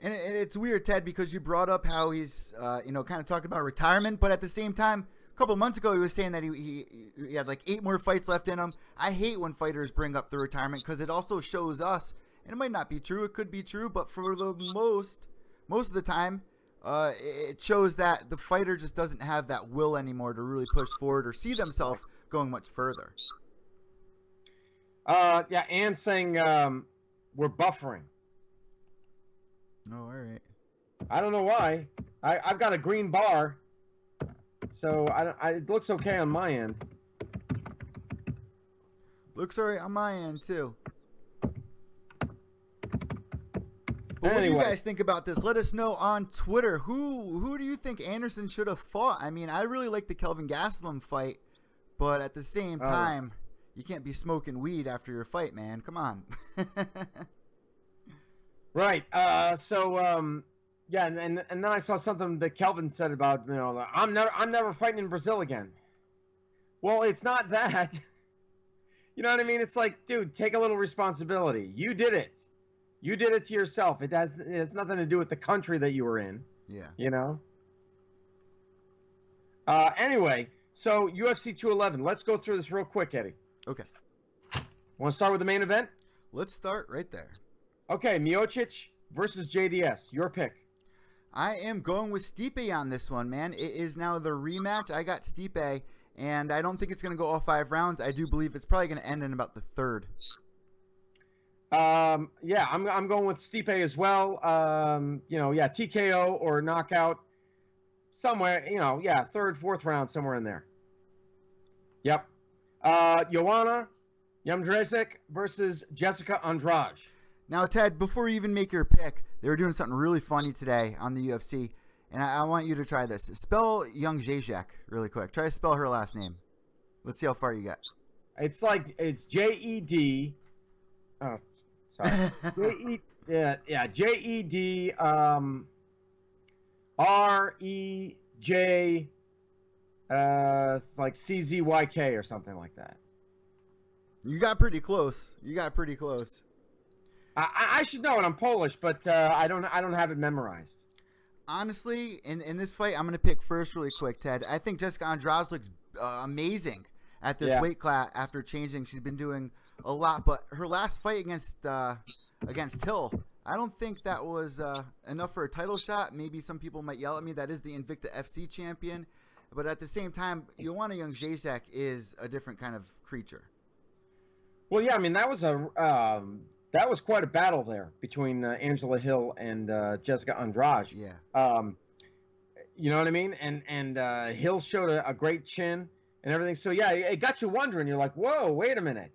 And it's weird, Ted, because you brought up how he's, kind of talking about retirement, but at the same time, couple months ago, he was saying that he had like 8 more fights left in him. I hate when fighters bring up the retirement, because it also shows us, and it might not be true, it could be true, but for the most of the time, it shows that the fighter just doesn't have that will anymore to really push forward or see themselves going much further. Yeah, and saying we're buffering. Oh, all right. I don't know why. I've got a green bar. So it looks okay on my end. Looks alright on my end too. But what do you guys think about this? Let us know on Twitter. Who do you think Anderson should have fought? I mean, I really like the Kelvin Gastelum fight, but at the same time, you can't be smoking weed after your fight, man. Come on. Right. Yeah, and then I saw something that Kelvin said about, you know, I'm never fighting in Brazil again. Well, it's not that. You know what I mean? It's like, dude, take a little responsibility. You did it. You did it to yourself. It's nothing to do with the country that you were in. Yeah. You know? Anyway, so UFC 211. Let's go through this real quick, Eddie. Okay. Want to start with the main event? Let's start right there. Okay, Miocic versus JDS. Your pick. I am going with Stipe on this one, man. It is now the rematch. I got Stipe, and I don't think it's going to go all 5 rounds. I do believe it's probably going to end in about the 3rd. Yeah, I'm going with Stipe as well. TKO or knockout somewhere, 3rd, 4th round, somewhere in there. Yep. Joanna Jędrzejczyk versus Jessica Andrade. Now, Ted, before you even make your pick, they were doing something really funny today on the UFC, and I want you to try this. Spell Jędrzejczyk really quick. Try to spell her last name. Let's see how far you get. It's J-E-D. Oh, sorry. J-E-D R-E-J it's like C-Z-Y-K or something like that. You got pretty close. I should know it. I'm Polish, but I don't have it memorized. Honestly, in this fight, I'm going to pick first really quick, Ted. I think Jessica Andrade looks amazing at this weight class after changing. She's been doing a lot, but her last fight against Hill, I don't think that was enough for a title shot. Maybe some people might yell at me. That is the Invicta FC champion. But at the same time, Joanna Jędrzejczyk is a different kind of creature. Well, yeah, I mean, that was quite a battle there between Angela Hill and Jessica Andrade. Yeah. You know what I mean? And Hill showed a great chin and everything. So, yeah, it got you wondering. You're like, whoa, wait a minute.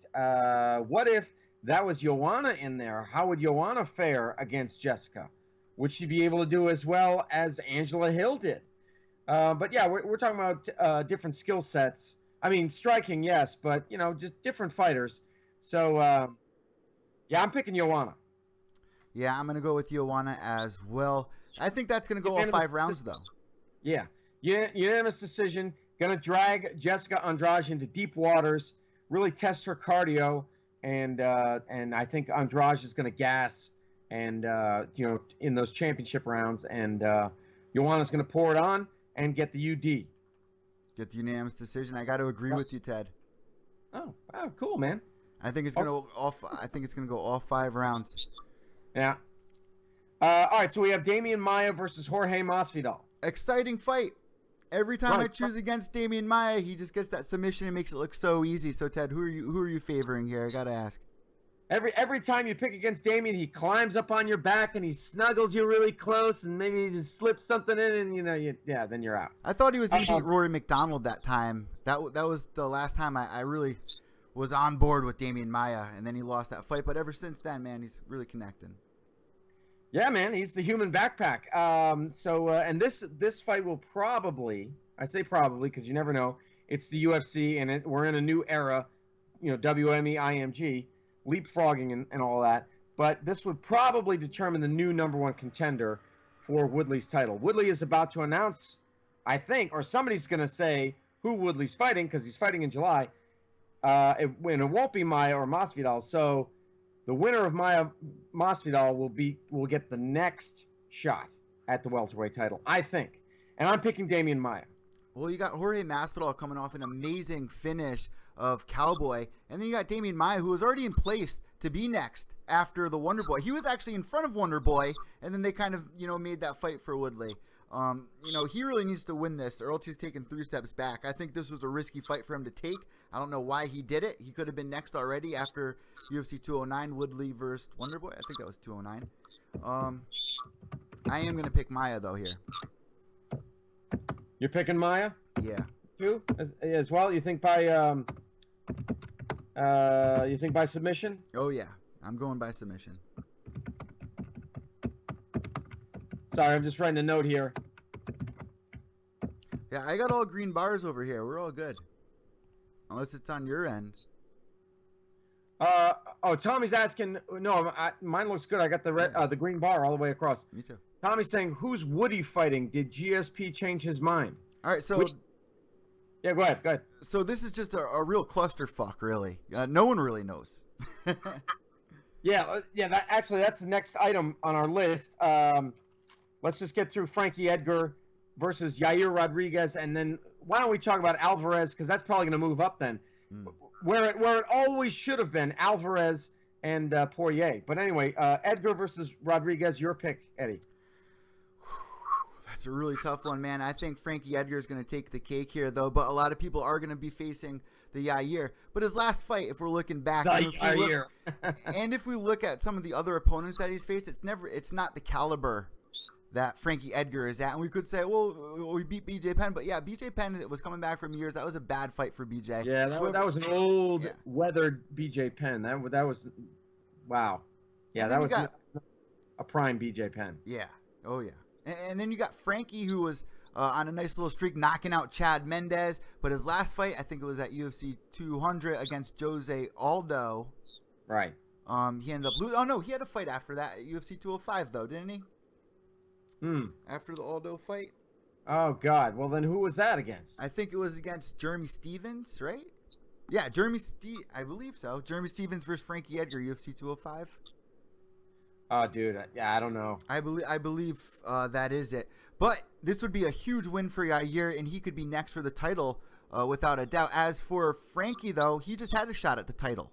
What if that was Joanna in there? How would Joanna fare against Jessica? Would she be able to do as well as Angela Hill did? But, yeah, we're talking about different skill sets. I mean, striking, yes, but, you know, just different fighters. So, yeah, I'm picking Joanna. Yeah, I'm going to go with Joanna as well. I think that's going to go all 5 rounds, though. Yeah. Unanimous decision. Going to drag Jessica Andrade into deep waters, really test her cardio, and I think Andrade is going to gas and you know, in those championship rounds, and Joanna's going to pour it on and get the UD. Get the unanimous decision. I got to agree with you, Ted. Oh, wow, cool, man. I think it's going to go all 5 rounds. Yeah. All right, so we have Damian Maia versus Jorge Masvidal. Exciting fight. Every time I choose against Damian Maia, he just gets that submission and makes it look so easy. So Ted, who are you favoring here? I got to ask. Every time you pick against Damian, he climbs up on your back and he snuggles you really close, and maybe he just slips something in, and you know, then you're out. I thought he was going to beat Rory McDonald that time. That was the last time I really was on board with Damian Maia, and then he lost that fight. But ever since then, man, he's really connecting. Yeah, man, he's the human backpack. And this fight will probably, I say probably because you never know, it's the UFC, and we're in a new era, you know, WME, IMG, leapfrogging and all that. But this would probably determine the new #1 contender for Woodley's title. Woodley is about to announce, I think, or somebody's going to say who Woodley's fighting, because he's fighting in July. It won't be Maia or Masvidal. So the winner of Maia Masvidal will get the next shot at the welterweight title, I think. And I'm picking Damian Maia. Well, you got Jorge Masvidal coming off an amazing finish of Cowboy, and then you got Damian Maia, who was already in place to be next after the Wonder Boy. He was actually in front of Wonder Boy, and then they kind of, you know, made that fight for Woodley. You know, he really needs to win this, or else he's taking 3 steps back. I think this was a risky fight for him to take. I don't know why he did it. He could have been next already after UFC 209, Woodley versus Wonder Boy. I think that was 209. I am going to pick Maia, though, here. You're picking Maia? Yeah. Too? As well? You think by submission? Oh, yeah. I'm going by submission. Sorry, I'm just writing a note here. Yeah, I got all green bars over here. We're all good. Unless it's on your end. Tommy's asking. No, mine looks good. I got the green bar all the way across. Me too. Tommy's saying, who's Woody fighting? Did GSP change his mind? All right, so... Yeah, go ahead. So this is just a real clusterfuck, really. No one really knows. Yeah. That's the next item on our list. Let's just get through Frankie Edgar versus Yair Rodriguez, and then why don't we talk about Alvarez, because that's probably going to move up then. Where it always should have been, Alvarez and Poirier. But anyway, Edgar versus Rodriguez, your pick, Eddie. That's a really tough one, man. I think Frankie Edgar is going to take the cake here, though, but a lot of people are going to be facing the Yair. But his last fight, if we're looking back, and if we look at some of the other opponents that he's faced, it's not the caliber that Frankie Edgar is at. And we could say, well, we beat BJ Penn, but yeah, BJ Penn was coming back from years. That was a bad fight for BJ. Yeah, that was an old, weathered BJ Penn. That was, wow. Yeah, that was a prime BJ Penn. Yeah. Oh, yeah. And then you got Frankie, who was on a nice little streak, knocking out Chad Mendez. But his last fight, I think it was at UFC 200 against Jose Aldo. Right. He ended up losing. Oh, no, he had a fight after that at UFC 205, though, didn't he? After the Aldo fight. Oh, God. Well, then who was that against? I think it was against Jeremy Stevens, right? Yeah, I believe so. Jeremy Stevens versus Frankie Edgar, UFC 205. Oh, dude, yeah, I don't know. I believe that is it. But this would be a huge win for Yair, and he could be next for the title without a doubt. As for Frankie, though, he just had a shot at the title,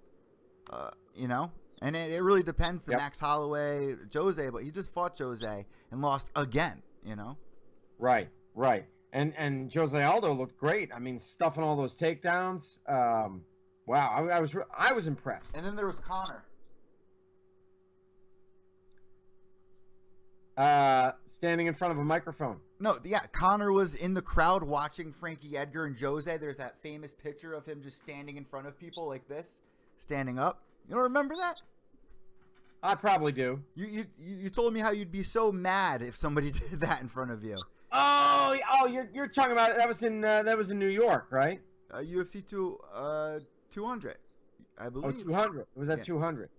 you know? And it really depends to Max Holloway, Jose, but he just fought Jose and lost again, you know? Right. And Jose Aldo looked great. I mean, stuffing all those takedowns. Wow, I was impressed. And then there was Conor. Standing in front of a microphone. No, yeah, Conor was in the crowd watching Frankie Edgar and Jose. There's that famous picture of him just standing in front of people like this, standing up. You don't remember that? I probably do. You told me how you'd be so mad if somebody did that in front of you. Oh, you're talking about that was in New York, right? UFC 200, I believe. Oh, 200. It was at 200.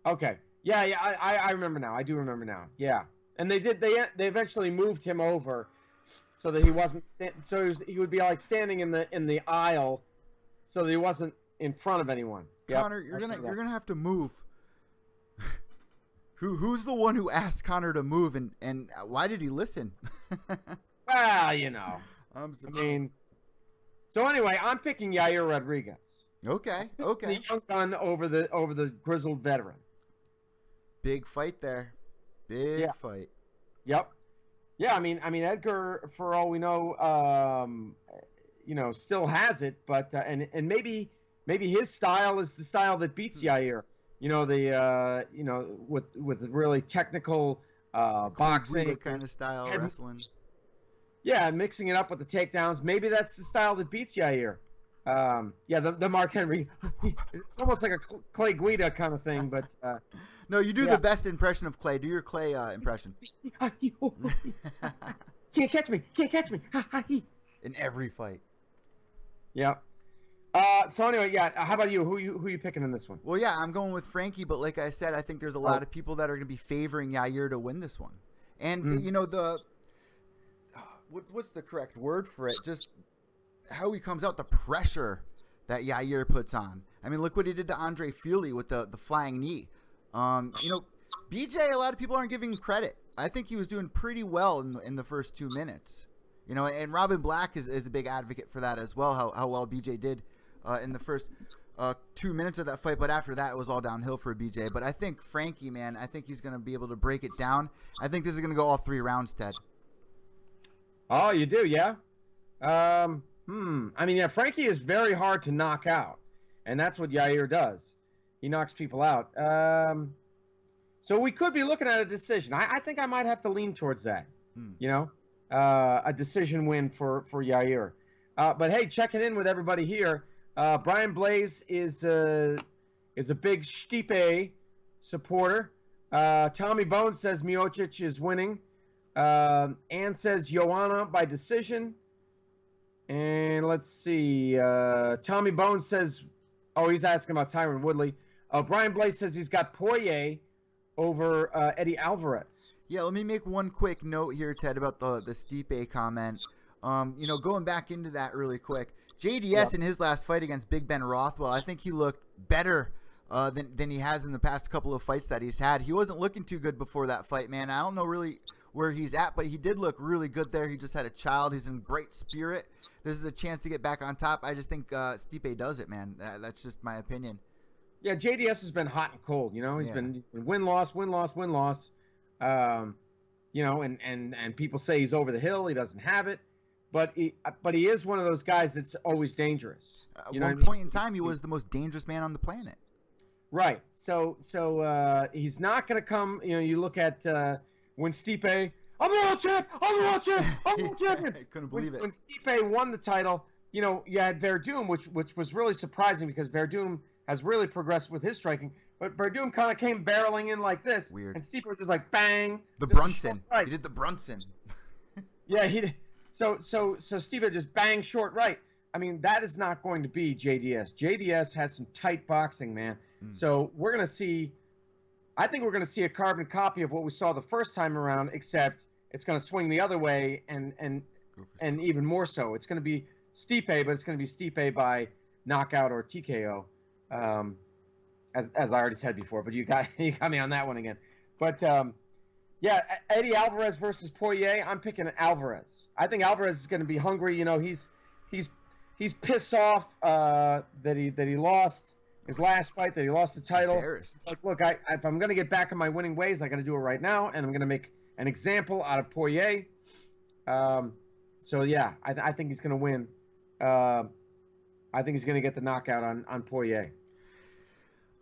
Okay. Yeah, I remember now. I do remember now. Yeah, and they eventually moved him over so that he wasn't he would be like standing in the aisle, so that he wasn't in front of anyone. Conor, you're gonna have to move. Who's the one who asked Conor to move, and why did he listen? Well, you know. I mean, so anyway, I'm picking Yair Rodriguez. Okay. The young gun over the grizzled veteran. Big fight there. Big fight. Yep. Yeah, I mean Edgar, for all we know, still has it, but and maybe his style is the style that beats Yair. You know, with really technical boxing kind of style, wrestling. Yeah, mixing it up with the takedowns. Maybe that's the style that beats Yair. The Mark Henry. It's almost like a Clay Guida kind of thing, but. No, you do the best impression of Clay. Do your Clay impression. Can't catch me. In every fight. Yeah. So anyway, how about you? Who you picking in this one? Well, yeah, I'm going with Frankie, but like I said, I think there's a lot of people that are going to be favoring Yair to win this one. And you know what's the correct word for it? Just how he comes out, the pressure that Yair puts on. I mean, look what he did to Andre Fili with the flying knee. BJ, a lot of people aren't giving him credit. I think he was doing pretty well in the first 2 minutes. You know, and Robin Black is a big advocate for that as well, how well BJ did in the first 2 minutes of that fight. But after that, it was all downhill for BJ. But I think Frankie, man, I think he's going to be able to break it down. I think this is going to go all 3 rounds, Ted. Oh, you do, yeah? I mean, Frankie is very hard to knock out. And that's what Yair does. He knocks people out. So we could be looking at a decision. I think I might have to lean towards that. You know, a decision win for Yair. But hey, checking in with everybody here. Brian Blaze is a big Stipe supporter. Tommy Bones says Miocic is winning. Ann says Joanna by decision. And let's see. Tommy Bones says, he's asking about Tyron Woodley. Brian Blaze says he's got Poirier over Eddie Alvarez. Yeah, let me make one quick note here, Ted, about the Stipe comment. Going back into that really quick. JDS in his last fight against Big Ben Rothwell, I think he looked better than he has in the past couple of fights that he's had. He wasn't looking too good before that fight, man. I don't know really where he's at, but he did look really good there. He just had a child. He's in great spirit. This is a chance to get back on top. I just think Stipe does it, man. That's just my opinion. Yeah, JDS has been hot and cold. You know, he's been win-loss. And people say he's over the hill. He doesn't have it, but he is one of those guys that's always dangerous. At one point in time, he was the most dangerous man on the planet. Right. So he's not going to come. You know, you look at when Stipe, I'm the world champ. I couldn't believe it. When Stipe won the title, you know, you had Verdum, which was really surprising because Verdum has really progressed with his striking. But Verdum kind of came barreling in like this. Weird. And Stipe was just like, bang. The Brunson. Right. He did the Brunson. Yeah, he did. So Stipe just bang short right. I mean, that is not going to be JDS. JDS has some tight boxing, man. So we're going to see, I think we're going to see a carbon copy of what we saw the first time around, except it's going to swing the other way and even more so. It's going to be Stipe, but it's going to be Stipe by knockout or TKO, as I already said before. But you got me on that one again. But yeah, Eddie Alvarez versus Poirier. I'm picking Alvarez. I think Alvarez is going to be hungry. You know, he's pissed off that he lost his last fight, that he lost the title. It's like, look, if I'm going to get back in my winning ways, I got to do it right now, and I'm going to make an example out of Poirier. So yeah, I think he's going to win. I think he's going to get the knockout on Poirier.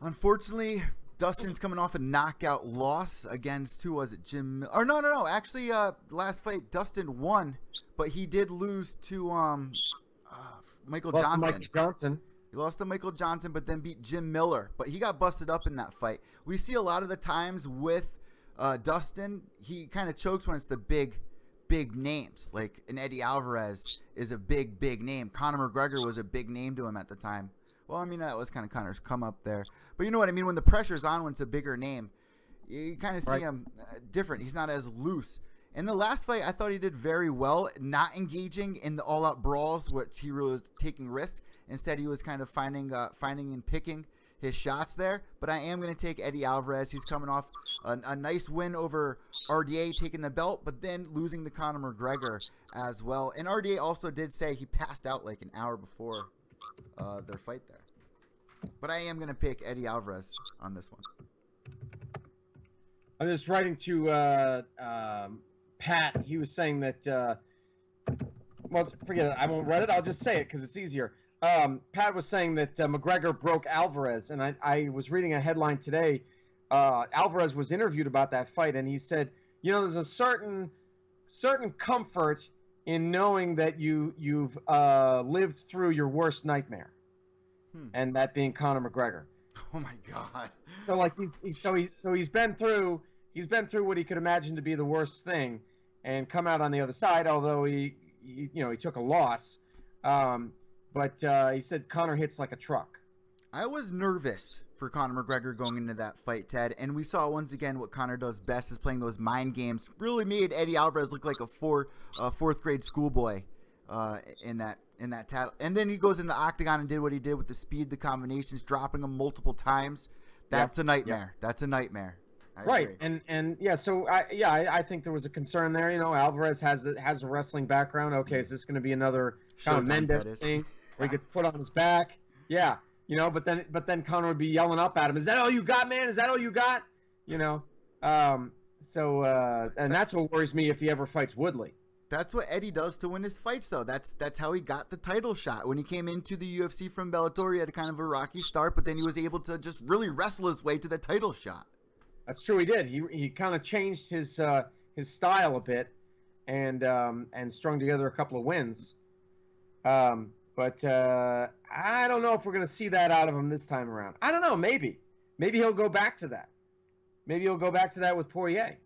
Unfortunately, Dustin's coming off a knockout loss against, who was it, Jim? Or no. Actually, last fight, Dustin won, but he did lose to Michael Johnson. He lost to Michael Johnson, but then beat Jim Miller. But he got busted up in that fight. We see a lot of the times with Dustin, he kind of chokes when it's the big names. Like an Eddie Alvarez is a big name. Conor McGregor was a big name to him at the time. Well, I mean, that was kind of Conor's come up there. But you know what I mean? When the pressure's on, when it's a bigger name, you kind of see him different. He's not as loose. In the last fight, I thought he did very well, not engaging in the all-out brawls, which he really was taking risks. Instead, he was kind of finding and picking his shots there. But I am going to take Eddie Alvarez. He's coming off a nice win over RDA, taking the belt, but then losing to Conor McGregor as well. And RDA also did say he passed out like an hour before their fight there. But I am going to pick Eddie Alvarez on this one. I'm just writing to Pat. He was saying that, well, forget it. I won't read it. I'll just say it because it's easier. Pat was saying that McGregor broke Alvarez, and I was reading a headline today. Alvarez was interviewed about that fight, and he said, you know, there's a certain comfort in knowing that you've lived through your worst nightmare. And that being Conor McGregor. Oh my God! So like he's been through what he could imagine to be the worst thing, and come out on the other side. Although he took a loss, but he said Conor hits like a truck. I was nervous for Conor McGregor going into that fight, Ted, and we saw once again what Conor does best is playing those mind games. Really made Eddie Alvarez look like a fourth grade schoolboy in that title. And then he goes in the octagon and did what he did with the speed, the combinations, dropping them multiple times. That's a nightmare. That's a nightmare. Right. And yeah, so I think there was a concern there. You know, Alvarez has a wrestling background. Okay, is this going to be another kind of Mendes thing where he gets put on his back? Yeah. You know, but then Conor would be yelling up at him, "Is that all you got, man? Is that all you got?" You know. And that's what worries me if he ever fights Woodley. That's what Eddie does to win his fights, though. That's how he got the title shot. When he came into the UFC from Bellator, he had kind of a rocky start, but then he was able to just really wrestle his way to the title shot. That's true. He did. He kind of changed his style a bit, and strung together a couple of wins. But I don't know if we're going to see that out of him this time around. I don't know. Maybe he'll go back to that. Maybe he'll go back to that with Poirier.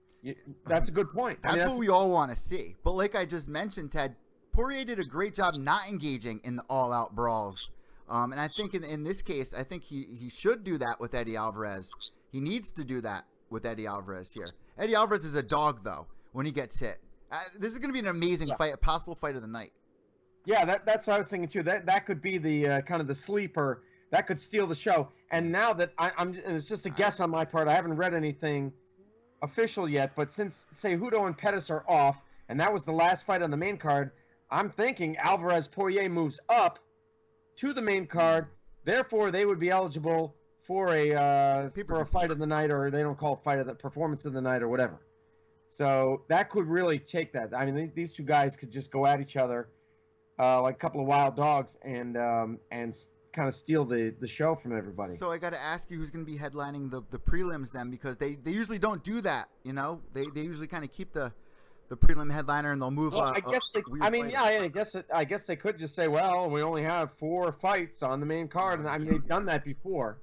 That's a good point. That's what we all want to see. But like I just mentioned, Ted, Poirier did a great job not engaging in the all-out brawls. And I think in this case, I think he should do that with Eddie Alvarez. He needs to do that with Eddie Alvarez here. Eddie Alvarez is a dog, though, when he gets hit. This is going to be an amazing fight, a possible fight of the night. Yeah, that's what I was thinking, too. That could be the kind of the sleeper. That could steal the show. And now that and it's just a guess on my part. I haven't read anything official yet, but since Cejudo and Pettis are off, and that was the last fight on the main card, I'm thinking Alvarez-Poirier moves up to the main card. Therefore, they would be eligible for a fight of the night, or they don't call it fight of the performance of the night, or whatever. So that could really take that. I mean, these two guys could just go at each other like a couple of wild dogs, and kind of steal the show from everybody. So I got to ask you, who's going to be headlining the prelims then, because they usually don't do that. You know, they usually kind of keep the prelim headliner and they'll move. Well, I guess they. I mean, yeah, I guess they could just say, well, we only have 4 fights on the main card, and I mean they've done that before.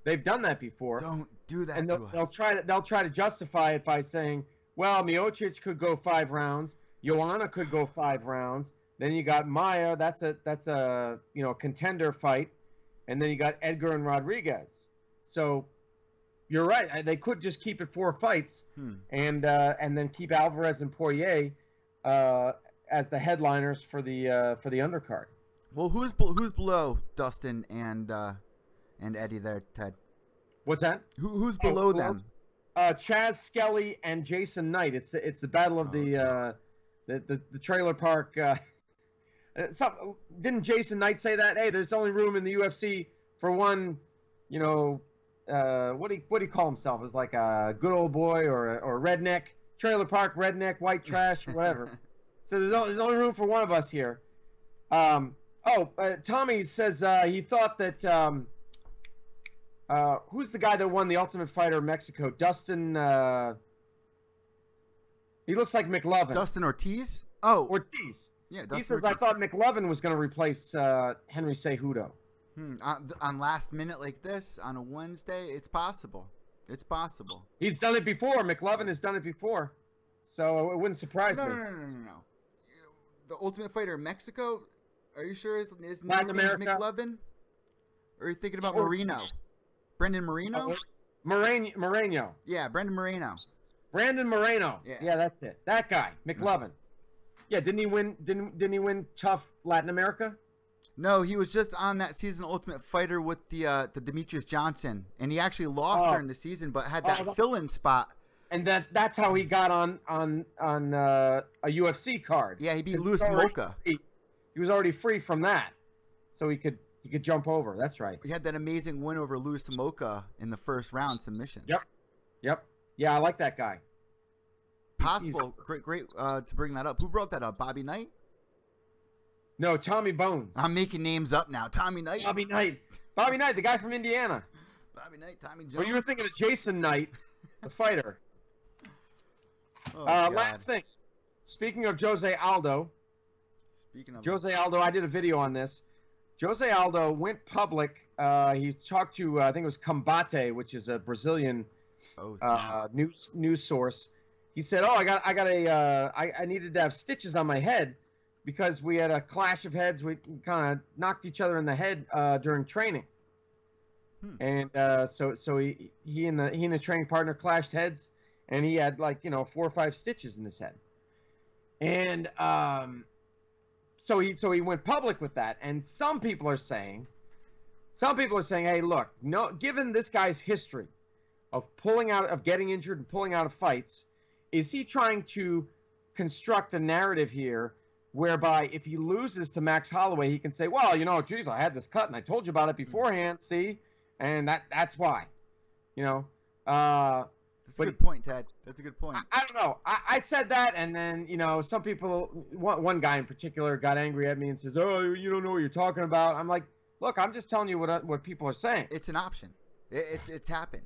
Don't do that. And they'll try to justify it by saying, well, Miocic could go 5 rounds, Joanna could go 5 rounds. Then you got Maia. That's a contender fight, and then you got Edgar and Rodriguez. So you're right. They could just keep it 4 fights, and then keep Alvarez and Poirier as the headliners for the undercard. Well, who's below Dustin and Eddie there, Ted? What's that? Who's below them? Chaz Skelly and Jason Knight. It's the battle of the trailer park. Didn't Jason Knight say that? Hey, there's only room in the UFC for one. You know, what do he call himself? Is like a good old boy or a redneck, trailer park redneck, white trash, or whatever. So there's only room for one of us here. Tommy says he thought that who's the guy that won the Ultimate Fighter in Mexico? Dustin. He looks like McLovin. Dustin Ortiz. Oh, Ortiz. Yeah, Dustin he says Ortiz. I thought McLovin was going to replace Henry Cejudo. On last minute like this on a Wednesday, it's possible. It's possible. He's done it before. McLovin has done it before, so it wouldn't surprise me. No. The Ultimate Fighter in Mexico. Are you sure his Latin nickname is America. McLovin? Or are you thinking about Moreno? Brendan Moreno? Moreno. Yeah, Brendan Moreno. Brandon Moreno. Yeah, that's it. That guy, McLovin. Yeah, didn't he win TUF Latin America? No, he was just on that season Ultimate Fighter with the Demetrius Johnson, and he actually lost during the season, but had that fill-in spot. And that's how he got on a UFC card. Yeah, he beat Louis Mocha. He was already free from that, so he could jump over. That's right. He had that amazing win over Louis Mocha in the first round submission. Yep. Yeah, I like that guy. Possible. Great to bring that up. Who brought that up? Bobby Knight? No, Tommy Bones. I'm making names up now. Tommy Knight. Bobby Knight, the guy from Indiana. Bobby Knight, Tommy Jones. Well, you were thinking of Jason Knight, the fighter. Last thing. Speaking of Jose Aldo. Jose Aldo, I did a video on this. Jose Aldo went public. He talked to, I think it was Combate, which is a Brazilian news source. He said, I needed to have stitches on my head because we had a clash of heads. We kind of knocked each other in the head during training. And so he and a training partner clashed heads, and he had 4 or 5 stitches in his head. And so he went public with that. And some people are saying, hey, look, no, given this guy's history of getting injured and pulling out of fights, is he trying to construct a narrative here whereby if he loses to Max Holloway, he can say, well, geez, I had this cut and I told you about it beforehand, see? And that's why, That's a good point, Ted. That's a good point. I don't know. I said that, and then, some people, one guy in particular got angry at me and says, oh, you don't know what you're talking about. I'm like, look, I'm just telling you what people are saying. It's an option. It's happened.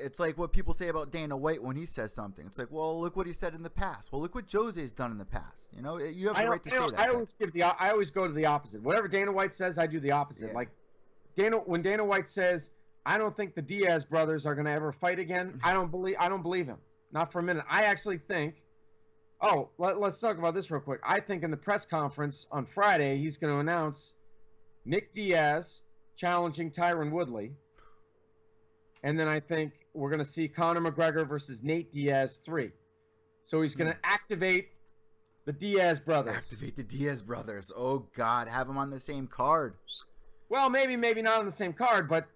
It's like what people say about Dana White when he says something. It's like, well, look what he said in the past. Well, look what Jose's done in the past. You have the right to say that. I always go to the opposite. Whatever Dana White says, I do the opposite. Yeah. Like when Dana White says, I don't think the Diaz brothers are going to ever fight again, I don't believe him. Not for a minute. I actually think. Oh, let's talk about this real quick. I think in the press conference on Friday, he's going to announce Nick Diaz challenging Tyron Woodley. And then I think we're going to see Conor McGregor versus Nate Diaz 3. So he's going to activate the Diaz brothers. Activate the Diaz brothers. Oh, God. Have them on the same card. Well, maybe not on the same card, but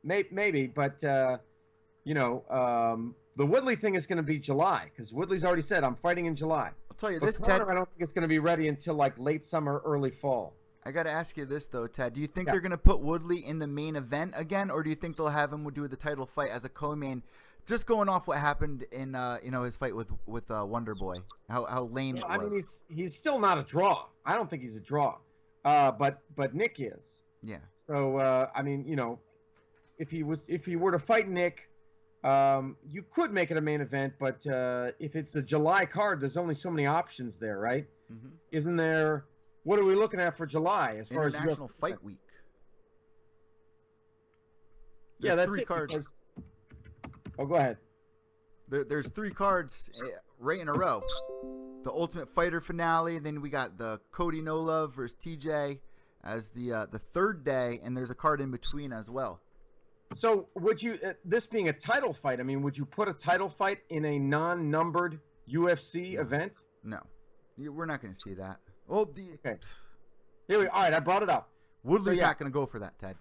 maybe. But, the Woodley thing is going to be July because Woodley's already said, I'm fighting in July. I'll tell you but this, Conor, Ted. I don't think it's going to be ready until late summer, early fall. I got to ask you this, though, Ted. Do you think they're going to put Woodley in the main event again, or do you think they'll have him do the title fight as a co-main? Just going off what happened in his fight with Wonder Boy, how lame it was. I mean, he's still not a draw. I don't think he's a draw, but Nick is. Yeah. So if he were to fight Nick, you could make it a main event, but if it's a July card, there's only so many options there, right? Mm-hmm. Isn't there? What are we looking at for July as far as International Fight Week? That's 3 cards. Go ahead. There's 3 cards right in a row. The Ultimate Fighter finale, then we got the Cody No Love versus TJ as the third day, and there's a card in between as well. So would you, this being a title fight, I mean, would you put a title fight in a non-numbered UFC event? No, we're not going to see that. Well, okay. All right, I brought it up. Woodley's not going to go for that, Ted.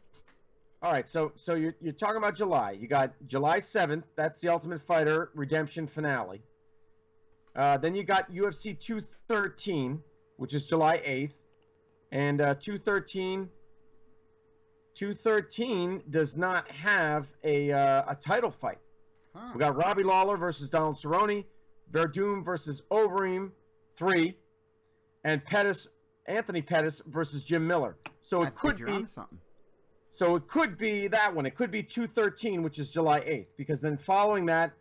All right, so you're talking about July. You got July 7th. That's the Ultimate Fighter Redemption finale. Then you got UFC 213, which is July 8th, and 213 does not have a title fight. Huh. We got Robbie Lawler versus Donald Cerrone, Verdum versus Overeem 3, and Anthony Pettis versus Jim Miller. So it could be something. So it could be that one. It could be 213, which is July 8th, because then following that,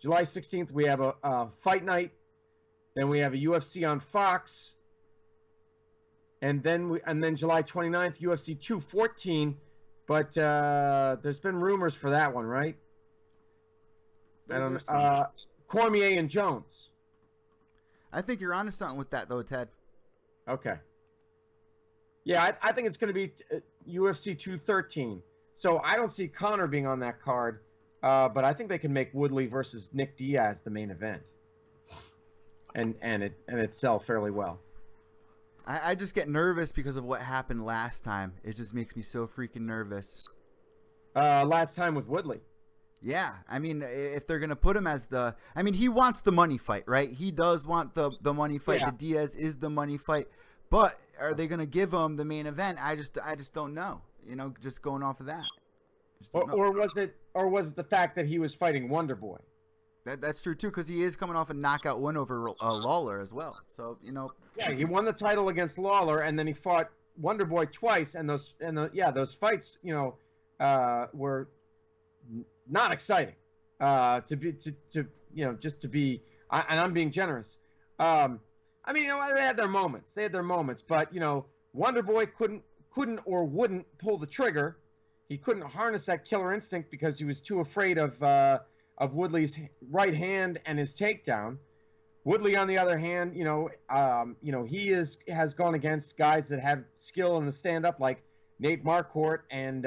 July 16th, we have a fight night. Then we have a UFC on Fox. And then July 29th, UFC 214. But there's been rumors for that one, right? I don't know. Cormier and Jones. I think you're onto something with that, though, Ted. Okay. Yeah, I think it's going to be UFC 213. So I don't see Conor being on that card, but I think they can make Woodley versus Nick Diaz the main event, and it sell fairly well. I just get nervous because of what happened last time. It just makes me so freaking nervous. Last time with Woodley. Yeah, I mean, if they're going to put him as he wants the money fight, right? He does want the money fight. Yeah. The Diaz is the money fight. But are they going to give him the main event? I just don't know. Just going off of that. Or was it the fact that he was fighting Wonder Boy? That's true too, because he is coming off a knockout win over Lawler as well. So Yeah, he won the title against Lawler, and then he fought Wonder Boy twice, and those fights were not exciting. Just to be, and I'm being generous. They had their moments. But Wonder Boy couldn't or wouldn't pull the trigger. He couldn't harness that killer instinct because he was too afraid of Woodley's right hand and his takedown. Woodley, on the other hand, he has gone against guys that have skill in the stand-up, like Nate Marquardt and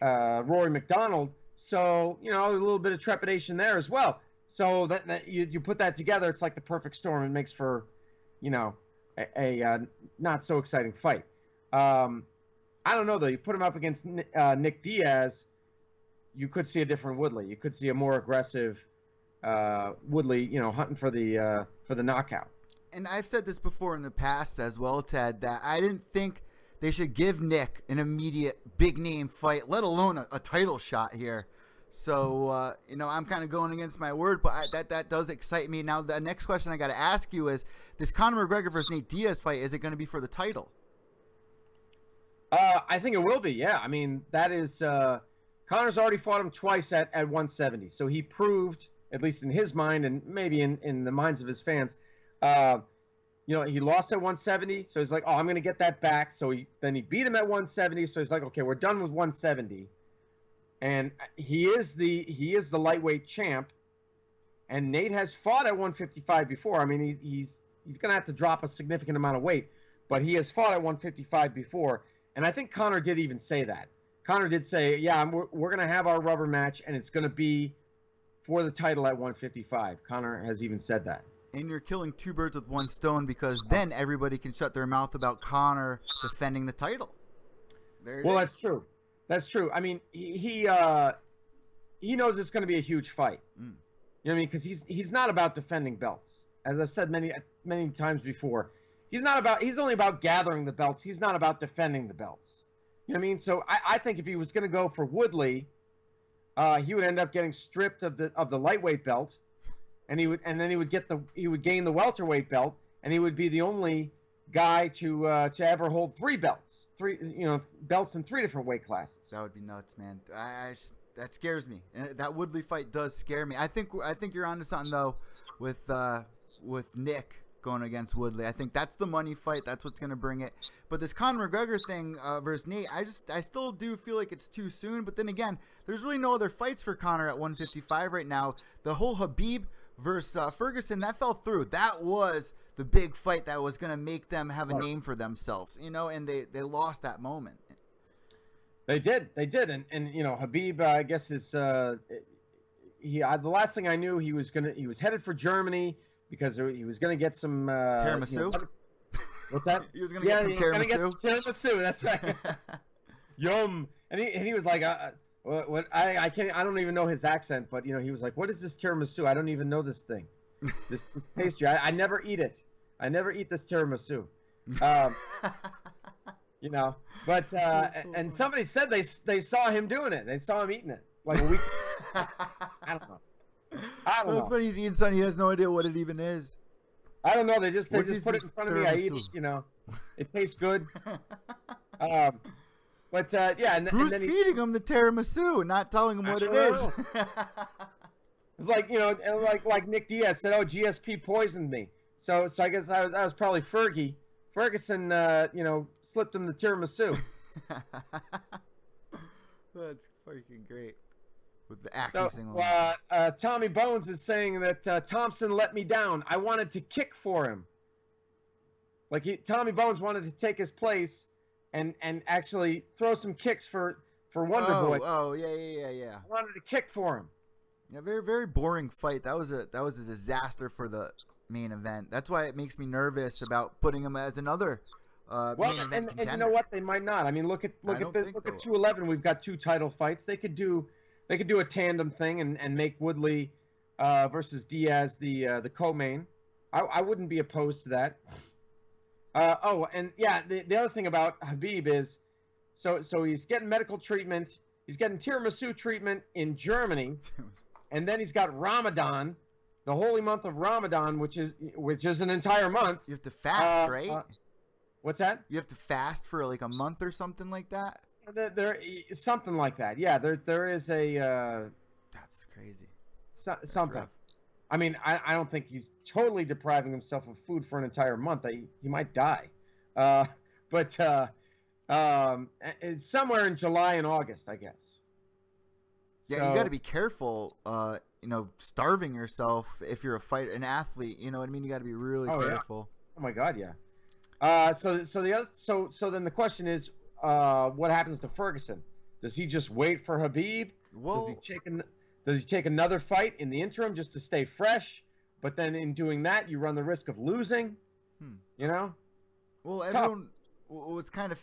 Rory McDonald. So a little bit of trepidation there as well. So that you put that together, it's like the perfect storm. It makes for, a not so exciting fight. I don't know though. You put him up against Nick Diaz, you could see a different Woodley. You could see a more aggressive Woodley, hunting for the knockout. And I've said this before in the past as well, Ted, that I didn't think they should give Nick an immediate big name fight, let alone a title shot here. So, I'm kind of going against my word, but that does excite me. Now, the next question I got to ask you is, this Conor McGregor versus Nate Diaz fight, is it going to be for the title? I think it will be, yeah. That is Conor's already fought him twice at 170. So he proved, at least in his mind and maybe in the minds of his fans, he lost at 170. So he's like, oh, I'm going to get that back. So then he beat him at 170. So he's like, okay, we're done with 170. And he is the lightweight champ, and Nate has fought at 155 before. He's going to have to drop a significant amount of weight, but he has fought at 155 before. And I think Conor did even say that. Conor did say, yeah, we're going to have our rubber match, and it's going to be for the title at 155. Conor has even said that. And you're killing two birds with one stone, because then everybody can shut their mouth about Conor defending the title. That's true. That's true. He knows it's going to be a huge fight. You know what I mean? Because he's not about defending belts. As I've said many times before, he's only about gathering the belts. He's not about defending the belts. You know what I mean? So I think if he was going to go for Woodley, he would end up getting stripped of the lightweight belt, and then he would gain the welterweight belt, and he would be the only guy to ever hold three belts. Belts in three different weight classes. That would be nuts, man. That scares me. And that Woodley fight does scare me. I think you're onto something though with Nick going against Woodley. I think that's the money fight. That's what's going to bring it. But this Conor McGregor thing versus Nate, I still do feel like it's too soon. But then again, there's really no other fights for Conor at 155 right now. The whole Khabib versus Ferguson, that fell through. That was the big fight that was going to make them have a name for themselves, and they lost that moment. They did. And Khabib, I guess is the last thing I knew, he was headed for Germany because he was going to get some tiramisu. What's that? He was gonna get some tiramisu. Tiramisu, that's right. Yum. And he was like, what? I can't. I don't even know his accent, but you know, he was like, what is this tiramisu? I don't even know this thing. This pastry. I never eat it. I never eat this tiramisu. You know, but and somebody said they saw him doing it. They saw him eating it like a week. I don't know. That's funny. He's eating something. He has no idea what it even is. I don't know. They just put it in front of me. I eat it. You know, it tastes good. But yeah. Who's feeding him the tiramisu and not telling him what it is? It's like, you know, like Nick Diaz said, "Oh, GSP poisoned me." So I guess I was probably Fergie. Ferguson, you know, slipped him the tiramisu. That's freaking great. With the acting single. Tommy Bones is saying that Thompson let me down. I wanted to kick for him. Like Tommy Bones wanted to take his place and actually throw some kicks for Wonder Boy. Oh, yeah. I wanted to kick for him. Yeah, very, very boring fight. That was a disaster for the main event. That's why it makes me nervous about putting him as another main event contender. And you know what? They might not. I mean, look at 211. We've got 2 title fights. They could do a tandem thing and make Woodley versus Diaz the co-main. I wouldn't be opposed to that. And yeah, the other thing about Khabib is, so he's getting medical treatment. He's getting tiramisu treatment in Germany, and then he's got Ramadan, the holy month of Ramadan, which is an entire month. You have to fast, right? What's that? You have to fast for like a month or something like that. There something like that. Yeah, there is a. That's crazy. Something. Rough. I mean, I don't think he's totally depriving himself of food for an entire month. He might die. But it's somewhere in July and August, I guess. Yeah, you got to be careful. You know, starving yourself if you're an athlete. You know what I mean? You got to be really careful. Yeah. Oh my God, yeah. So then the question is, what happens to Ferguson? Does he just wait for Khabib? Well, does he take another fight in the interim just to stay fresh? But then in doing that, you run the risk of losing. You know? Well, everyone was kind of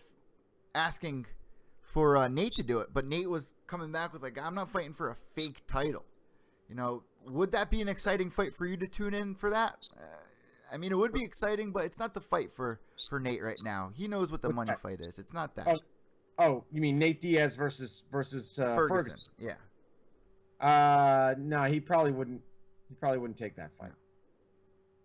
asking for Nate to do it, but Nate was coming back with like, I'm not fighting for a fake title. You know, would that be an exciting fight for you to tune in for that? I mean, it would be exciting, but it's not the fight for Nate right now. He knows what the money fight is. It's not that. Oh, you mean Nate Diaz versus Ferguson? Yeah. No, he probably wouldn't. He probably wouldn't take that fight.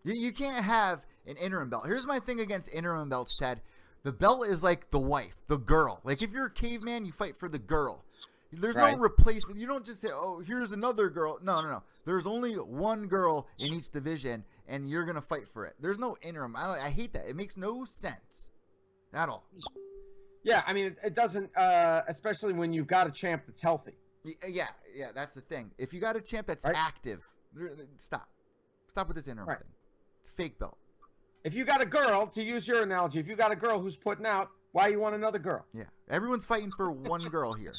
No. You can't have an interim belt. Here's my thing against interim belts, Ted. The belt is like the wife, the girl. Like if you're a caveman, you fight for the girl. There's no replacement. You don't just say, oh, here's another girl. No. There's only one girl in each division, and you're going to fight for it. There's no interim. I hate that. It makes no sense at all. Yeah, I mean, it doesn't, especially when you've got a champ that's healthy. Yeah, that's the thing. If you got a champ that's active, stop with this interim thing. It's a fake belt. If you got a girl, to use your analogy, if you got a girl who's putting out, why you want another girl? Yeah, everyone's fighting for one girl here.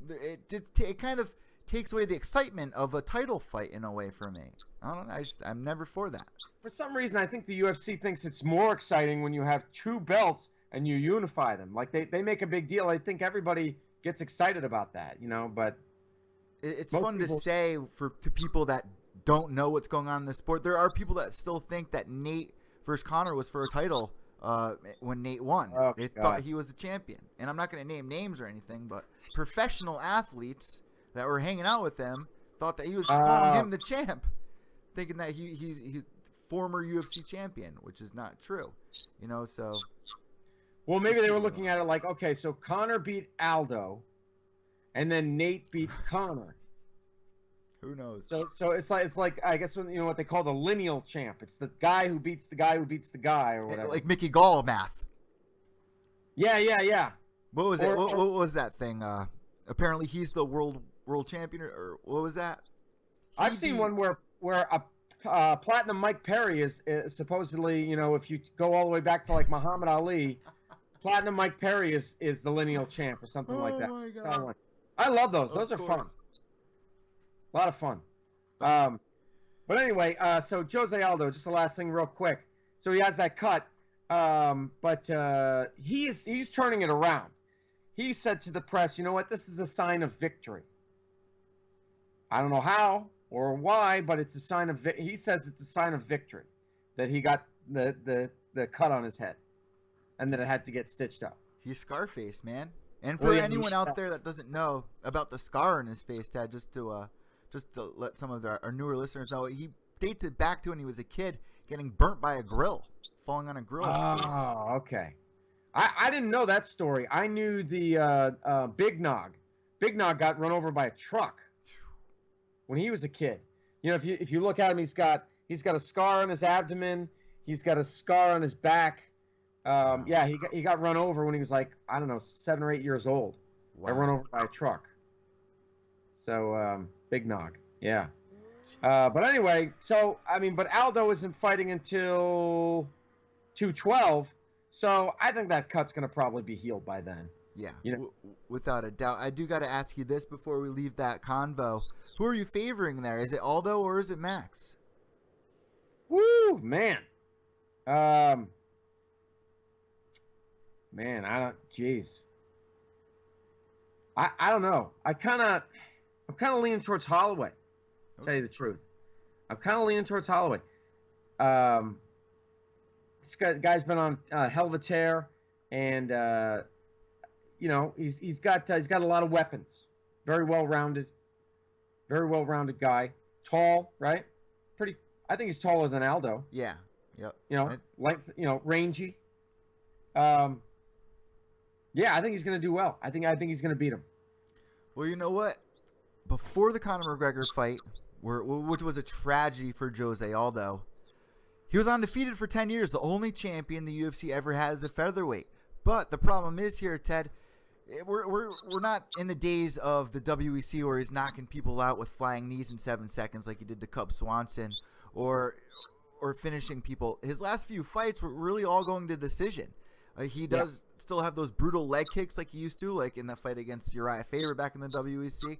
It kind of takes away the excitement of a title fight in a way for me. I don't know. I'm never for that. For some reason, I think the UFC thinks it's more exciting when you have 2 belts and you unify them. Like they make a big deal. I think everybody gets excited about that, you know. But it's fun to say to people that don't know what's going on in the sport. There are people that still think that Nate versus Conor was for a title when Nate won. They thought he was the champion. And I'm not going to name names or anything, but professional athletes that were hanging out with him thought that he was calling him the champ, thinking that he's former UFC champion, which is not true. You know, so. Well, maybe they were looking at it like, okay, so Conor beat Aldo, and then Nate beat Conor. Who knows? So it's like I guess you know what they call the lineal champ. It's the guy who beats the guy who beats the guy, or whatever. Like Mickey Gall math. Yeah. What was it? What was that thing? Apparently he's the world champion, or what was that? I've seen one where a platinum Mike Perry is supposedly, you know, if you go all the way back to like Muhammad Ali, platinum Mike Perry is the lineal champ or something like that. Oh my God. I love those. Those are fun. A lot of fun. But anyway, so Jose Aldo, just the last thing real quick. So he has that cut. But he's turning it around. He said to the press, you know what? This is a sign of victory. I don't know how or why, but it's a sign of. He says it's a sign of victory that he got the cut on his head, and that it had to get stitched up. He's Scarface, man. And for anyone out there that doesn't know about the scar on his face, Ted, just to let some of our newer listeners know, he dates it back to when he was a kid, getting burnt by a grill, falling on a grill. Oh, okay. I didn't know that story. I knew the Big Nog. Big Nog got run over by a truck when he was a kid. You know, if you look at him, he's got a scar on his abdomen. He's got a scar on his back. Yeah, he got run over when he was like, I don't know, 7 or 8 years old. Wow. Got run over by a truck. So Big Nog, yeah. But anyway, so I mean, but Aldo isn't fighting until 212. So I think that cut's going to probably be healed by then. Yeah, you know? Without a doubt. I do got to ask you this before we leave that convo. Who are you favoring there? Is it Aldo or is it Max? Woo, man. Man, jeez. I don't know. I'm kind of leaning towards Holloway. To tell you the truth. I'm kind of leaning towards Holloway. This guy's been on a hell of a tear, and you know, he's got a lot of weapons. Very well rounded guy. Tall, right? I think he's taller than Aldo. Yeah. Yep. You know, length. You know, rangy. Yeah, I think he's going to do well. I think he's going to beat him. Well, you know what? Before the Conor McGregor fight, which was a tragedy for Jose Aldo, he was undefeated for 10 years, the only champion the UFC ever has at featherweight. But the problem is here, Ted, we're not in the days of the WEC where he's knocking people out with flying knees in 7 seconds like he did to Cub Swanson, or finishing people. His last few fights were really all going to decision. He does still have those brutal leg kicks like he used to, like in that fight against Uriah Faber back in the WEC.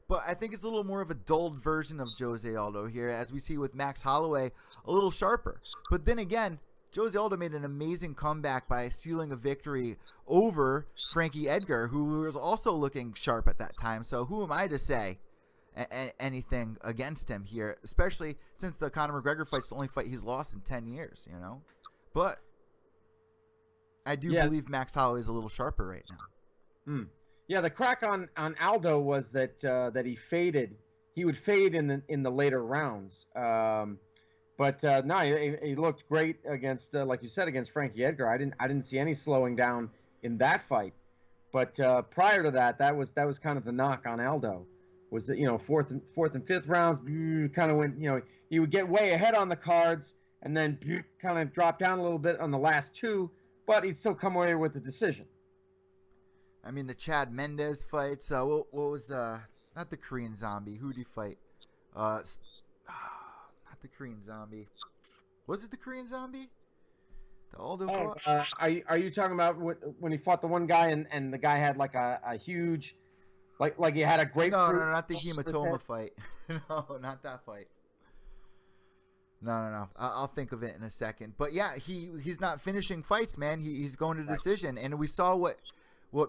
But I think it's a little more of a dulled version of Jose Aldo here, as we see with Max Holloway, a little sharper. But then again, Jose Aldo made an amazing comeback by sealing a victory over Frankie Edgar, who was also looking sharp at that time. So who am I to say anything against him here, especially since the Conor McGregor fight's the only fight he's lost in 10 years, you know? But I do believe Max Holloway is a little sharper right now. Yeah, the crack on Aldo was that he faded. He would fade in the later rounds. But no, he looked great against, like you said, against Frankie Edgar. I didn't see any slowing down in that fight. But prior to that, that was kind of the knock on Aldo. Was that, you know, fourth and fifth rounds kind of went, you know, he would get way ahead on the cards and then kind of drop down a little bit on the last two, but he'd still come away with the decision. I mean, the Chad Mendes fights. What was not the Korean Zombie? Who did he fight? Not the Korean Zombie. Was it the Korean Zombie? The Aldo fought? Are you talking about when he fought the one guy and the guy had like a huge, like he had a grapefruit? No, not the hematoma fight. No, not that fight. No. I'll think of it in a second. But yeah, he's not finishing fights, man. He's going to decision, and we saw what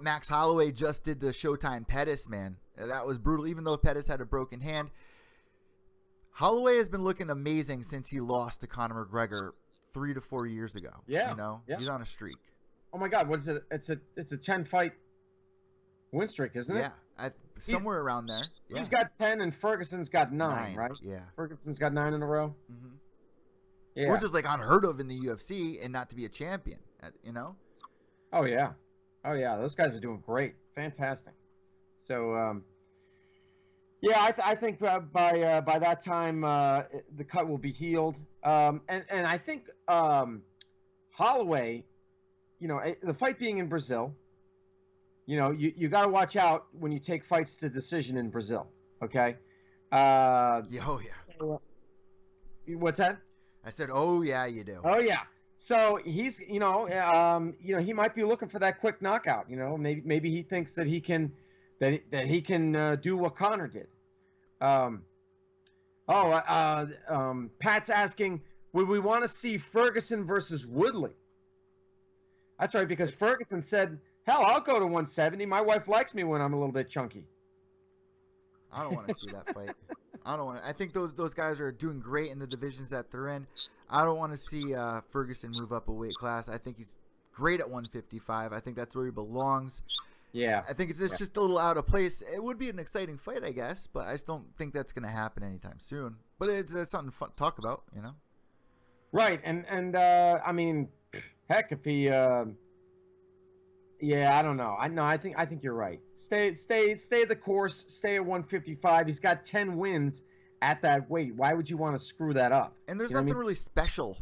Max Holloway just did to Showtime Pettis, man. That was brutal. Even though Pettis had a broken hand, Holloway has been looking amazing since he lost to Conor McGregor 3 to 4 years ago. Yeah, you know, he's on a streak. Oh my God, what is it? It's a 10-fight win streak, isn't it? Yeah, somewhere around there. Yeah. He's got 10, and Ferguson's got 9, right? Yeah, Ferguson's got 9 in a row. Mm-hmm. Yeah, which is like unheard of in the UFC, and not to be a champion, you know. Oh yeah, those guys are doing great, fantastic. So, yeah, I think by that time the cut will be healed, and I think Holloway, you know, the fight being in Brazil, you know, you got to watch out when you take fights to decision in Brazil. Okay. Yeah. What's that? I said, oh yeah, you do. Oh yeah. So he's, you know, he might be looking for that quick knockout. You know, maybe he thinks that he can do what Conor did. Pat's asking, would we want to see Ferguson versus Woodley? That's right, because Ferguson said, hell, I'll go to 170. My wife likes me when I'm a little bit chunky. I don't want to see that fight. I don't want to. I think those guys are doing great in the divisions that they're in. I don't want to see Ferguson move up a weight class. I think he's great at 155. I think that's where he belongs. Yeah. I think it's just a little out of place. It would be an exciting fight, I guess, but I just don't think that's going to happen anytime soon. But it's something fun to talk about, you know? Right. And I mean, heck, if he yeah, I don't know. I think you're right. Stay the course. Stay at 155. He's got 10 wins at that weight. Why would you want to screw that up? And there's nothing really special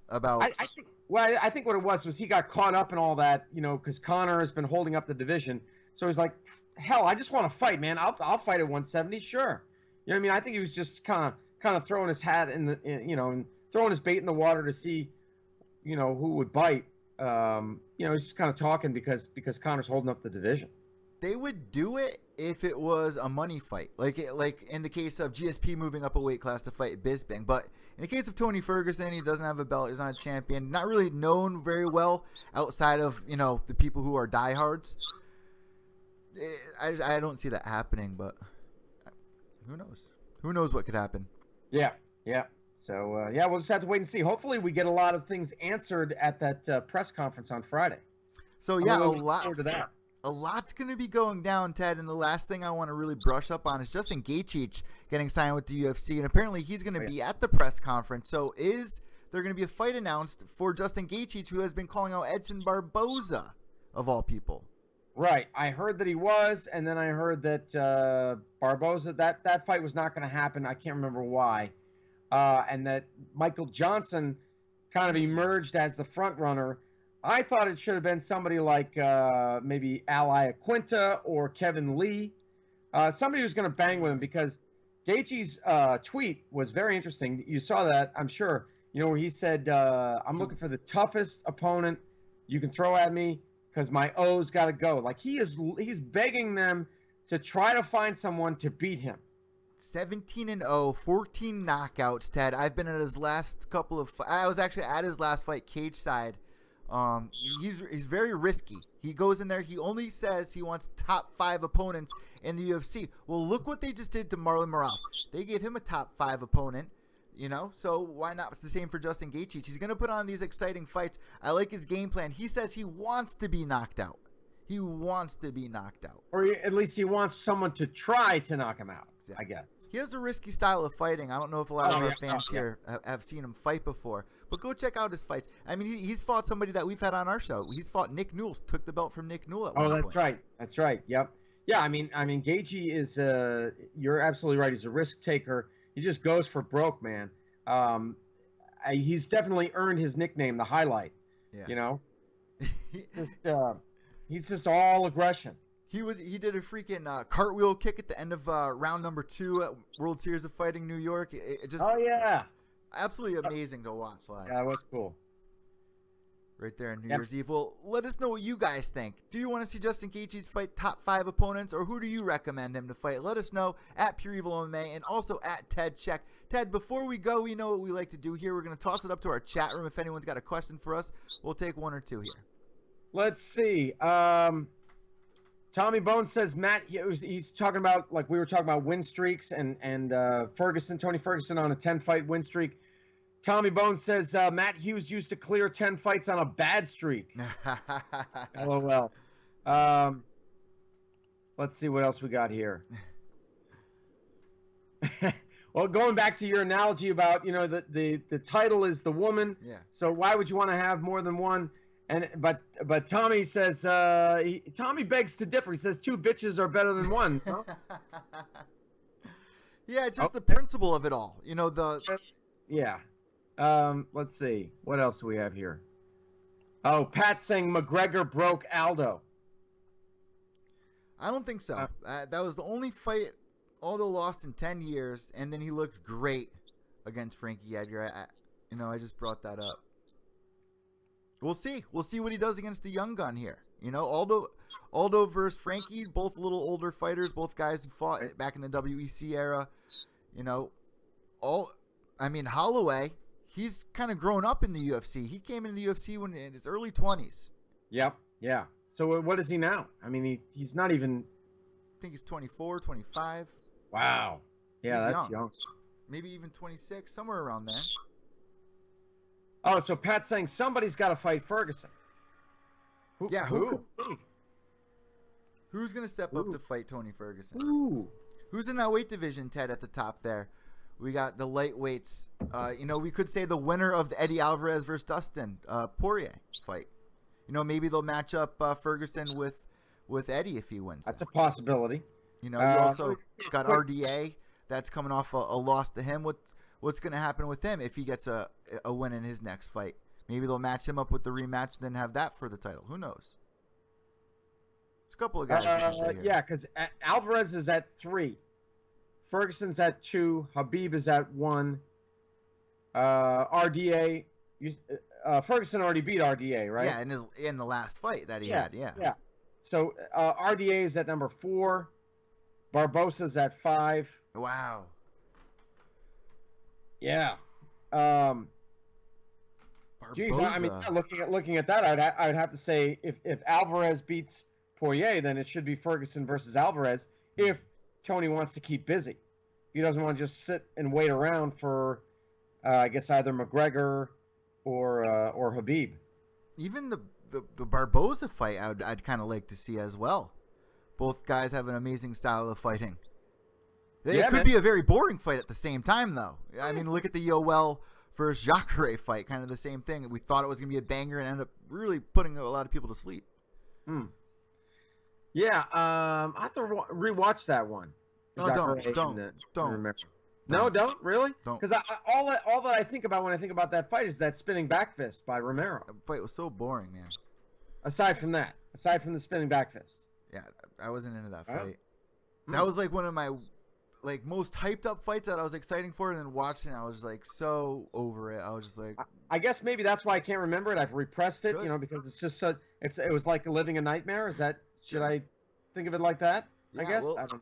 about. I think what it was he got caught up in all that, you know, because Conor has been holding up the division. So he's like, hell, I just want to fight, man. I'll fight at 170, sure. You know what I mean? I think he was just kind of throwing his hat and throwing his bait in the water to see, you know, who would bite. You know, he's just kind of talking because Conor's holding up the division. They would do it if it was a money fight, like in the case of GSP moving up a weight class to fight Bisping. But in the case of Tony Ferguson, he doesn't have a belt, he's not a champion, not really known very well outside of, you know, the people who are diehards. I don't see that happening, but who knows? Who knows what could happen? Yeah. So, we'll just have to wait and see. Hopefully we get a lot of things answered at that press conference on Friday. So, yeah, a lot's going to be going down, Ted. And the last thing I want to really brush up on is Justin Gaethje getting signed with the UFC. And apparently he's going to be at the press conference. So is there going to be a fight announced for Justin Gaethje, who has been calling out Edson Barboza, of all people? Right. I heard that he was, and then I heard that Barboza, that fight was not going to happen. I can't remember why. And that Michael Johnson kind of emerged as the front runner. I thought it should have been somebody like maybe Al Iaquinta or Kevin Lee, somebody who's going to bang with him, because Gaethje's tweet was very interesting. You saw that, I'm sure, you know, where he said, I'm looking for the toughest opponent you can throw at me because my O's got to go. Like he's begging them to try to find someone to beat him. 17-0, 14 knockouts, Ted. I've been at his last couple of I was actually at his last fight cage side. He's very risky. He goes in there, he only says he wants top 5 opponents in the UFC. Well, look what they just did to Marlon Moraes. They gave him a top 5 opponent, you know? So why not? It's the same for Justin Gaethje. He's going to put on these exciting fights. I like his game plan. He says he wants to be knocked out. He wants to be knocked out. Or at least he wants someone to try to knock him out, exactly. I guess. He has a risky style of fighting. I don't know if a lot of our fans here have seen him fight before. But go check out his fights. I mean, he's fought somebody that we've had on our show. He's fought Nick Newell, took the belt from Nick Newell at one point. That's right. That's right. Yep. Yeah, I mean, Gaethje is, you're absolutely right. He's a risk taker. He just goes for broke, man. He's definitely earned his nickname, the Highlight. Yeah. You know? He's just all aggression. He did a freaking cartwheel kick at the end of round number 2 at World Series of Fighting New York. It just absolutely amazing to watch live. Yeah, that was cool. Right there in New Year's Eve. Well, let us know what you guys think. Do you want to see Justin Gaethje fight top 5 opponents, or who do you recommend him to fight? Let us know at Pure Evil MMA and also at Ted Czech. Ted, before we go, we know what we like to do here. We're going to toss it up to our chat room. If anyone's got a question for us, we'll take 1 or 2 here. Let's see. Tommy Bones says, Matt, he's talking about, like we were talking about win streaks and Tony Ferguson on a 10-fight win streak. Tommy Bones says, Matt Hughes used to clear 10 fights on a bad streak. LOL. Let's see what else we got here. Well, going back to your analogy about, you know, the title is the woman. Yeah. So why would you want to have more than one? But Tommy says Tommy begs to differ. He says 2 bitches are better than 1. Huh? Yeah, just the principle of it all. You know, yeah. Let's see. What else do we have here? Oh, Pat saying McGregor broke Aldo. I don't think so. That was the only fight Aldo lost in 10 years, and then he looked great against Frankie Edgar. I just brought that up. We'll see. We'll see what he does against the young gun here. You know, Aldo versus Frankie, both a little older fighters, both guys who fought back in the WEC era. You know, Holloway, he's kind of grown up in the UFC. He came into the UFC in his early 20s. Yep. Yeah. So what is he now? I mean, he's not even. I think he's 24, 25. Wow. Yeah, He's that's young. Maybe even 26, somewhere around there. Oh, so Pat's saying somebody's got to fight Ferguson. Who? Who's going to step up to fight Tony Ferguson? Ooh. Who's in that weight division, Ted, at the top there? We got the lightweights. We could say the winner of the Eddie Alvarez versus Dustin Poirier fight. Maybe they'll match up Ferguson with Eddie if he wins. That's a possibility. You also got RDA that's coming off a loss to him. What's going to happen with him if he gets a win in his next fight? Maybe they'll match him up with the rematch, then have that for the title. Who knows? There's a couple of guys. Yeah, because Alvarez is at 3. Ferguson's at 2. Habib is at 1. RDA. Ferguson already beat RDA, right? Yeah, in the last fight that he had. Yeah. So RDA is at number 4. Barbosa's at 5. Wow. Yeah. Geez, I mean, looking at that, I'd have to say if Alvarez beats Poirier, then it should be Ferguson versus Alvarez. If Tony wants to keep busy, he doesn't want to just sit and wait around for, I guess either McGregor or Habib. Even the Barboza fight, I'd kind of like to see as well. Both guys have an amazing style of fighting. It could be a very boring fight at the same time, though. I mean, look at the Yoel versus Jacare fight, kind of the same thing. We thought it was going to be a banger and ended up really putting a lot of people to sleep. Yeah, I have to rewatch that one. No, don't remember. No, don't really. Because all that I think about when I think about that fight is that spinning back fist by Romero. That fight was so boring, man. Aside from the spinning back fist. Yeah, I wasn't into that fight. That was like one of my most hyped up fights that I was exciting for, and then watching it, I was like so over it. I was just like, I guess maybe that's why I can't remember it. I've repressed it, because it's just so it was like living a nightmare. Should I think of it like that? Yeah, I guess. Well,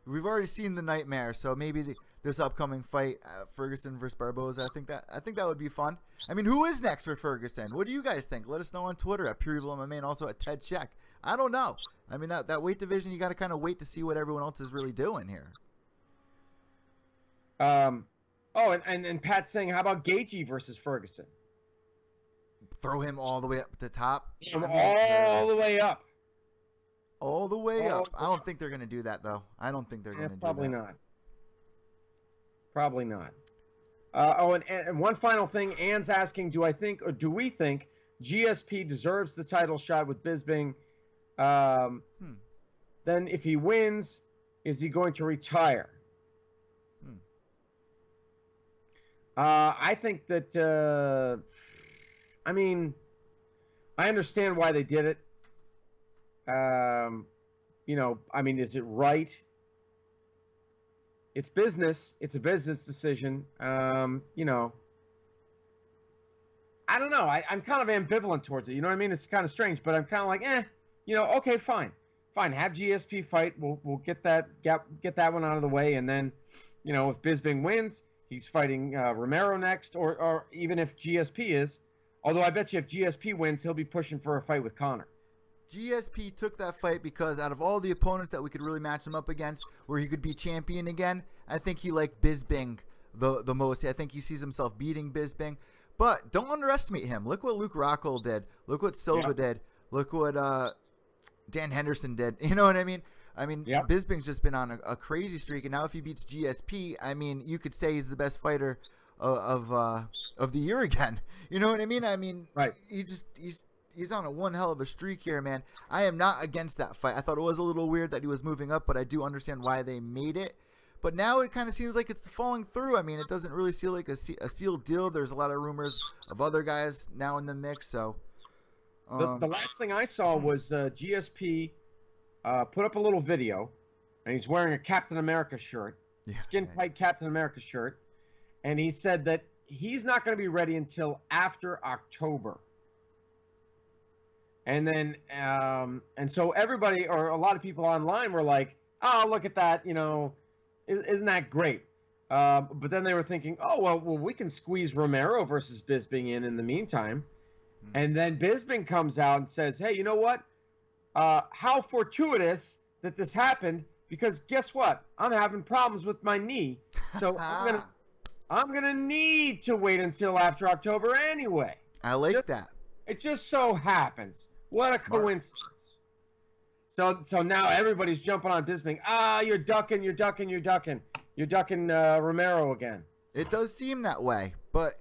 we've already seen the nightmare, so maybe this upcoming fight, Ferguson versus Barboza, I think that would be fun. I mean, who is next for Ferguson? What do you guys think? Let us know on Twitter at PureEvil MMA and also at Ted Czech. I don't know. I mean, that weight division, you got to kind of wait to see what everyone else is really doing here. And Pat's saying, how about Gaethje versus Ferguson? Throw him all the way up at the top. All the way up. All the way up. I don't think they're going to do that, though. I don't think they're going to do that. Probably not. Probably not. And one final thing. Ann's asking, do we think GSP deserves the title shot with Bisping? Then if he wins, is he going to retire? I think that, I mean, I understand why they did it. I mean, is it right? It's business. It's a business decision. I don't know. I'm kind of ambivalent towards it. You know what I mean? It's kind of strange, but I'm kind of like, okay, fine. Have GSP fight. We'll get that one out of the way, and then, if Bisping wins, he's fighting Romero next, or even if GSP is. Although I bet you if GSP wins, he'll be pushing for a fight with Conor. GSP took that fight because out of all the opponents that we could really match him up against, where he could be champion again, I think he liked Bisping the most. I think he sees himself beating Bisping. But don't underestimate him. Look what Luke Rockhold did. Look what Silva did. Look what Dan Henderson did. You know what I mean? Bisping's just been on a crazy streak, and now if he beats GSP, I mean, you could say he's the best fighter of the year again. You know what I mean? I mean, right? He's on a one hell of a streak here, man. I am not against that fight. I thought it was a little weird that he was moving up, but I do understand why they made it. But now it kind of seems like it's falling through. I mean, it doesn't really feel like a sealed deal. There's a lot of rumors of other guys now in the mix. So the last thing I saw was GSP put up a little video, and he's wearing a Captain America shirt, skin tight Captain America shirt, and he said that he's not going to be ready until after October. And then, and so everybody, or a lot of people online were like, oh, look at that, isn't that great? But then they were thinking, oh, well, we can squeeze Romero versus Bisping in the meantime. And then Bisping comes out and says, hey, you know what? How fortuitous that this happened, because guess what? I'm having problems with my knee. So I'm gonna need to wait until after October anyway. I like that. It just so happens. What a coincidence. So now everybody's jumping on Bisping. You're ducking Romero again. It does seem that way, but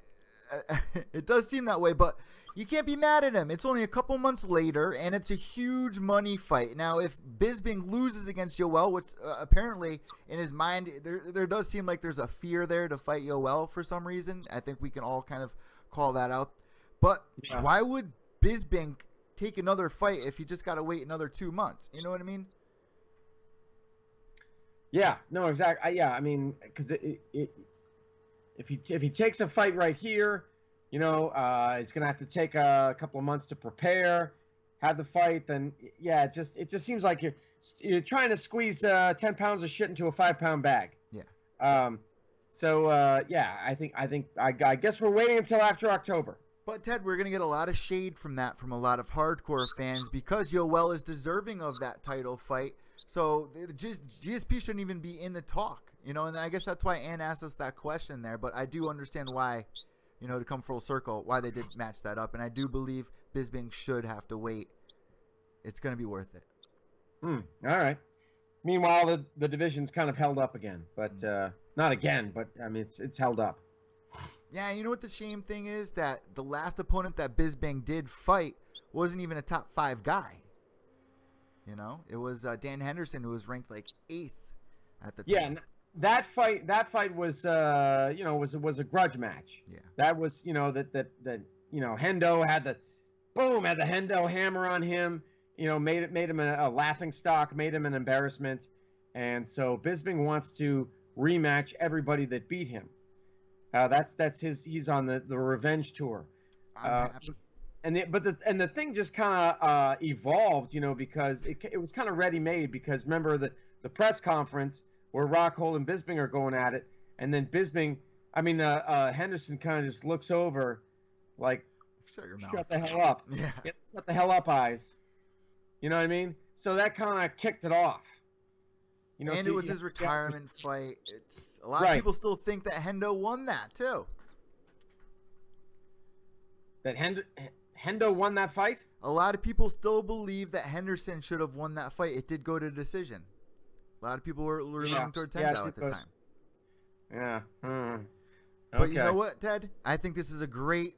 you can't be mad at him. It's only a couple months later, and it's a huge money fight. Now, if Bisping loses against Yoel, which apparently in his mind, there does seem like there's a fear there to fight Yoel for some reason. I think we can all kind of call that out. But why would Bisping take another fight if he just got to wait another 2 months? You know what I mean? Yeah, no, exactly. Yeah, I mean, because if he takes a fight right here, he's gonna have to take a couple of months to prepare, have the fight. Then it just seems like you're trying to squeeze 10 pounds of shit into a 5-pound bag. Yeah. I guess we're waiting until after October. But, Ted, we're going to get a lot of shade from that from a lot of hardcore fans because Yoel is deserving of that title fight. So GSP shouldn't even be in the talk, and I guess that's why Ann asked us that question there. But I do understand why, to come full circle, why they did match that up. And I do believe Bisping should have to wait. It's going to be worth it. All right. Meanwhile, the division's kind of held up again. But not again, but, I mean, it's held up. Yeah, and you know what the shame thing is? That the last opponent that Bisping did fight wasn't even a top 5 guy. It was Dan Henderson, who was ranked like 8th at the time. Yeah, that fight was was a grudge match. Yeah. That was, Hendo had the Hendo hammer on him, made him a laughing stock, made him an embarrassment. And so Bisping wants to rematch everybody that beat him. That's he's on the revenge tour. And the thing just kind of evolved, because it was kind of ready made, because remember the press conference where Rockhold and Bisping are going at it, and then Henderson kind of just looks over like, shut your mouth. Shut the hell up. Yeah. Shut the hell up, eyes. You know what I mean? So that kind of kicked it off. And it was his retirement fight. It's a lot of people still think that Hendo won that too. That Hendo won that fight? A lot of people still believe that Henderson should have won that fight. It did go to decision. A lot of people were leaning toward Hendo at the time. Yeah. But you know what, Ted? I think this is a great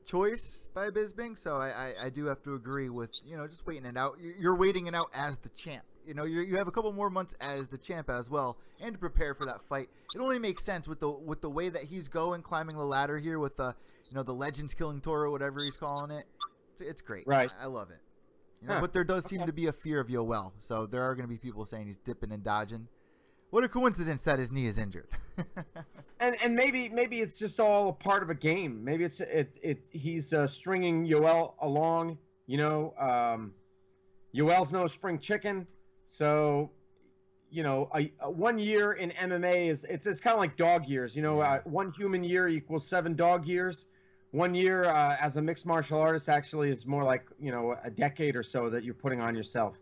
choice by Bisping, so I do have to agree with, just waiting it out. You're waiting it out as the champ. You have a couple more months as the champ as well, and to prepare for that fight. It only makes sense with the way that he's climbing the ladder here with the the Legends Killing Tour or whatever he's calling it. It's great. Right. I love it. But there does seem to be a fear of Yoel, so there are going to be people saying he's dipping and dodging. What a coincidence that his knee is injured. and maybe it's just all a part of a game. Maybe it's he's stringing Yoel along. Yoel's no spring chicken. So, 1 year in MMA it's kind of like dog years. 1 human year equals 7 dog years. 1 year as a mixed martial artist actually is more like, a decade or so that you're putting on yourself.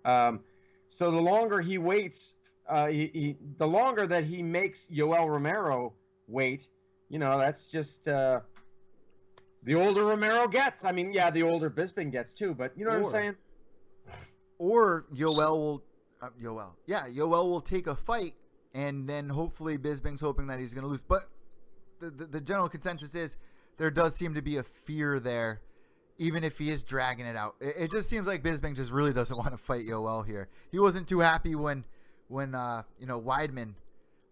So the longer he waits, the longer that he makes Yoel Romero wait, that's just the older Romero gets. I mean, yeah, the older Bisping gets too, but you know what I'm saying? Or Yoel will take a fight, and then hopefully Bisping's hoping that he's going to lose. But the general consensus is there does seem to be a fear there, even if he is dragging it out. It just seems like Bisping just really doesn't want to fight Yoel here. He wasn't too happy when Weidman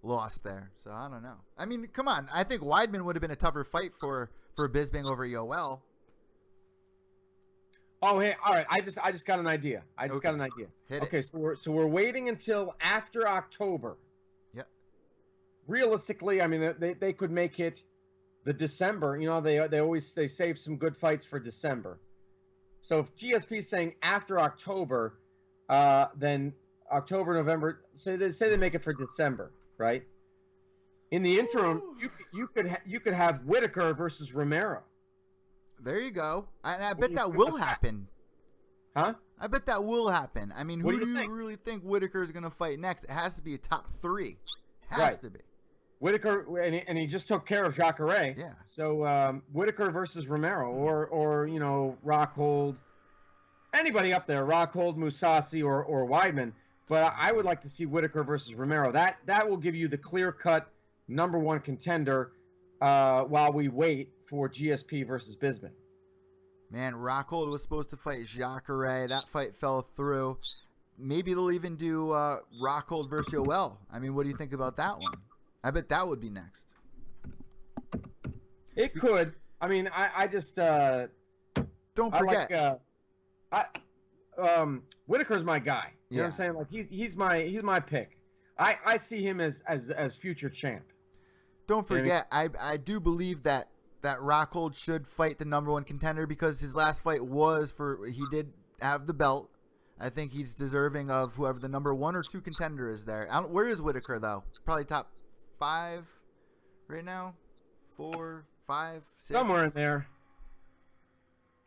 lost there. So I don't know. I mean, come on. I think Weidman would have been a tougher fight for Bisping over Yoel. Oh, hey, all right. I just got an idea. Got an idea. Okay, so we're waiting until after October. Yep. Realistically, I mean, they could make it the December. They save some good fights for December. So if GSP is saying after October, then October, November. Say they make it for December, right? In the interim, you could have Whitaker versus Romero. There you go. And I bet that will happen. Huh? I bet that will happen. I mean, who do you think? really think Whitaker is going to fight next? It has to be a top 3. Has to be. Whitaker, and he just took care of Jacare. Yeah. So Whitaker versus Romero, or Rockhold, anybody up there, Rockhold, Mousasi, or Weidman. But I would like to see Whitaker versus Romero. That will give you the clear-cut #1 contender while we wait for GSP versus Bisping. Man, Rockhold was supposed to fight Jacare. That fight fell through. Maybe they'll even do Rockhold versus Yoel. I mean, what do you think about that one? I bet that would be next. It could. I mean, I just don't forget. Whitaker's my guy. You know what I'm saying? Like he's my pick. I see him as future champ. Don't forget, I do believe that Rockhold should fight the #1 contender because his last fight he did have the belt. I think he's deserving of whoever the #1 or 2 contender is there. Where is Whitaker though? Probably top 5 right now. 4, 5, 6. Somewhere in there.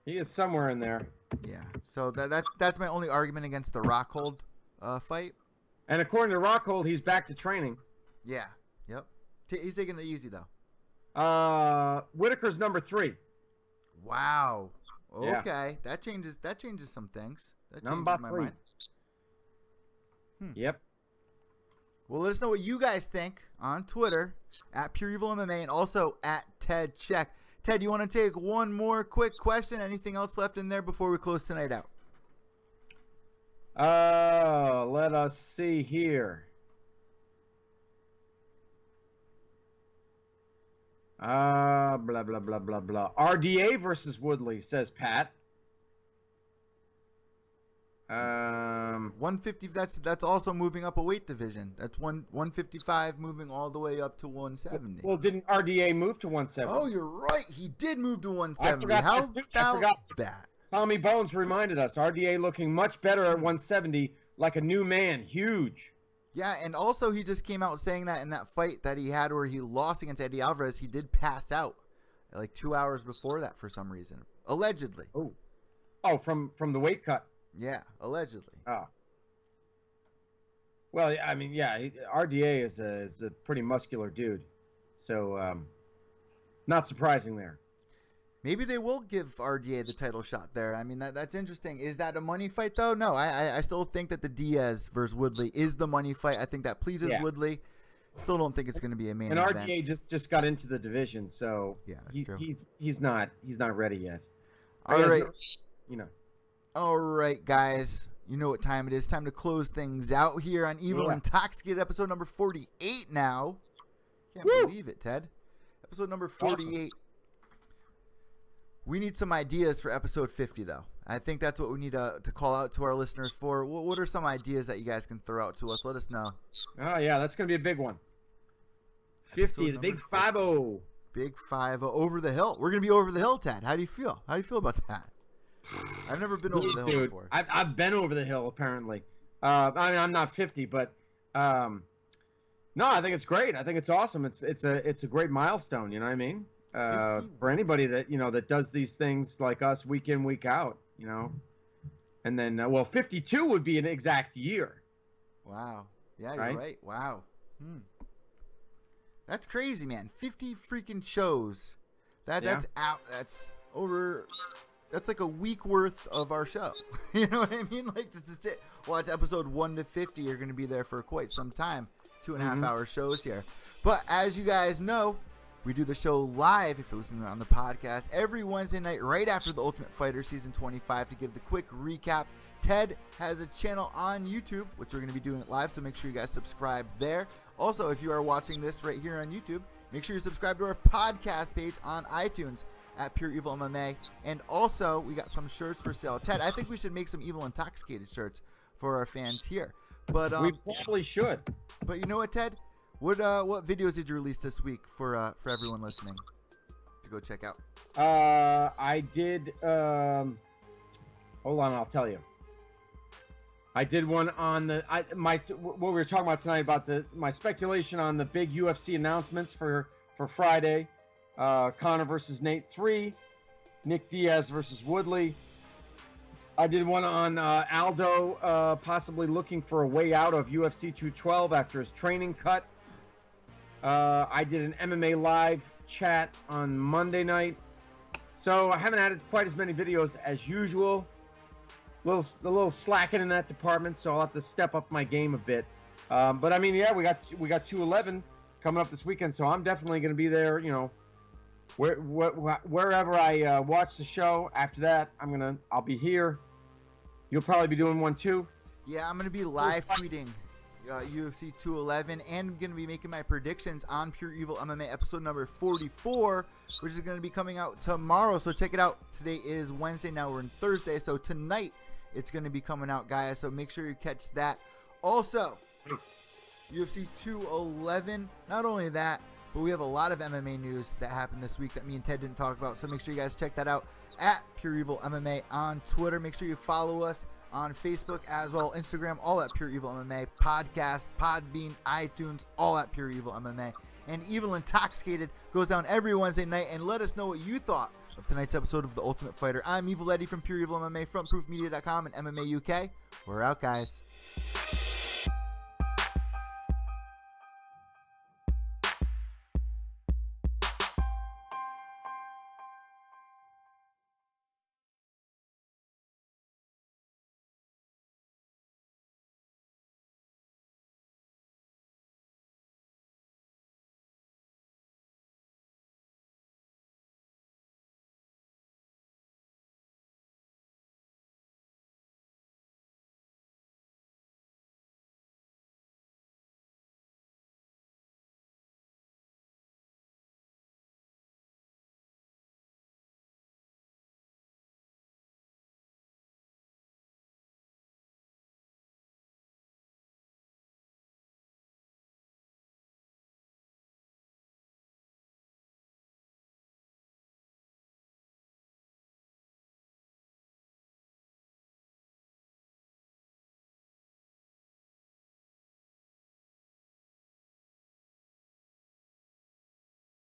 He is somewhere in there. Yeah. So that's my only argument against the Rockhold fight. And according to Rockhold, he's back to training. Yeah. Yep. He's taking it easy though. Whitaker's #3. Wow. Okay. Yeah. That changes some things. That changes Number my 3. mind. Yep. Well, let us know what you guys think on Twitter at EVil MMA and also at Ted Czech. Ted, you want to take one more quick question? Anything else left in there before we close tonight out? Let us see here. Blah, blah, blah, blah, blah. RDA versus Woodley, says Pat. 150, that's also moving up a weight division. That's 155 moving all the way up to 170. Well, didn't RDA move to 170? Oh, you're right. He did move to 170. I forgot that. Tommy Bones reminded us. RDA looking much better at 170, like a new man. Huge. Yeah, and also he just came out saying that in that fight that he had where he lost against Eddie Alvarez, he did pass out like 2 hours before that for some reason. Allegedly. Oh, from the weight cut. Yeah, allegedly. Oh. Well, I mean, yeah, RDA is a pretty muscular dude. So, not surprising there. Maybe they will give RDA the title shot there. I mean, that's interesting. Is that a money fight, though? No, I still think that the Diaz versus Woodley is the money fight. I think that pleases Woodley. Still don't think it's going to be a main event. And RDA just got into the division, so yeah, that's true. He's not ready yet. All right. All right, guys. You know what time it is. Time to close things out here on EVil Intoxicated, episode number 48 now. Can't believe it, Ted. Episode number 48. Awesome. We need some ideas for episode 50, though. I think that's what we need to call out to our listeners for. What are some ideas that you guys can throw out to us? Let us know. Oh, yeah, that's going to be a big one. 50, the big 5-0. Big 5-0. Over the hill. We're going to be over the hill, Ted. How do you feel? How do you feel about that? I've never been over the hill before. I've been over the hill, apparently. I mean, I'm not 50, but no, I think it's great. I think it's awesome. It's a great milestone. You know what I mean? For anybody that that does these things like us week in, week out. And then 52 would be an exact year. Wow. Yeah, you're right. Wow. That's crazy, man. 50 freaking shows. That's out. That's over. That's like a week worth of our show. You know what I mean? Like just to sit, watch episode 1 to 50. You're going to be there for quite some time. 2.5 hour shows here. But as you guys know, we do the show live, if you're listening on the podcast, every Wednesday night right after The Ultimate Fighter Season 25. To give the quick recap, Ted has a channel on YouTube, which we're going to be doing it live, so make sure you guys subscribe there. Also, if you are watching this right here on YouTube, make sure you subscribe to our podcast page on iTunes at EVil MMA. And also, we got some shirts for sale. Ted, I think we should make some EVil Intoxicated shirts for our fans here. But we probably should. But you know what, Ted? What videos did you release this week for everyone listening to go check out? I did. Hold on, I'll tell you. I did one on what we were talking about tonight about my speculation on the big UFC announcements for Friday. Conor versus Nate 3. Nick Diaz versus Woodley. I did one on Aldo possibly looking for a way out of UFC 212 after his training cut. I did an MMA live chat on Monday night. So I haven't added quite as many videos as usual. A little slacking in that department, so I'll have to step up my game a bit. But I mean, yeah, we got 211 coming up this weekend, so I'm definitely going to be there. You know, wherever I watch the show. After that, I'll be here. You'll probably be doing one too. Yeah, I'm going to be live tweeting UFC 211, and I'm going to be making my predictions on Pure Evil MMA episode number 44, which is going to be coming out tomorrow. So check it out. Today is Wednesday. Now we're in Thursday. So tonight it's going to be coming out, guys. So make sure you catch that. Also, UFC 211. Not only that, but we have a lot of MMA news that happened this week that me and Ted didn't talk about. So make sure you guys check that out at Pure Evil MMA on Twitter. Make sure you follow us on Facebook as well, Instagram, all at Pure Evil MMA, podcast, Podbean, iTunes, all at Pure Evil MMA. And EVil Intoxicated goes down every Wednesday night, and let us know what you thought of tonight's episode of The Ultimate Fighter. I'm EVil Eddie from Pure Evil MMA, frontproofmedia.com, and MMA UK. We're out, guys.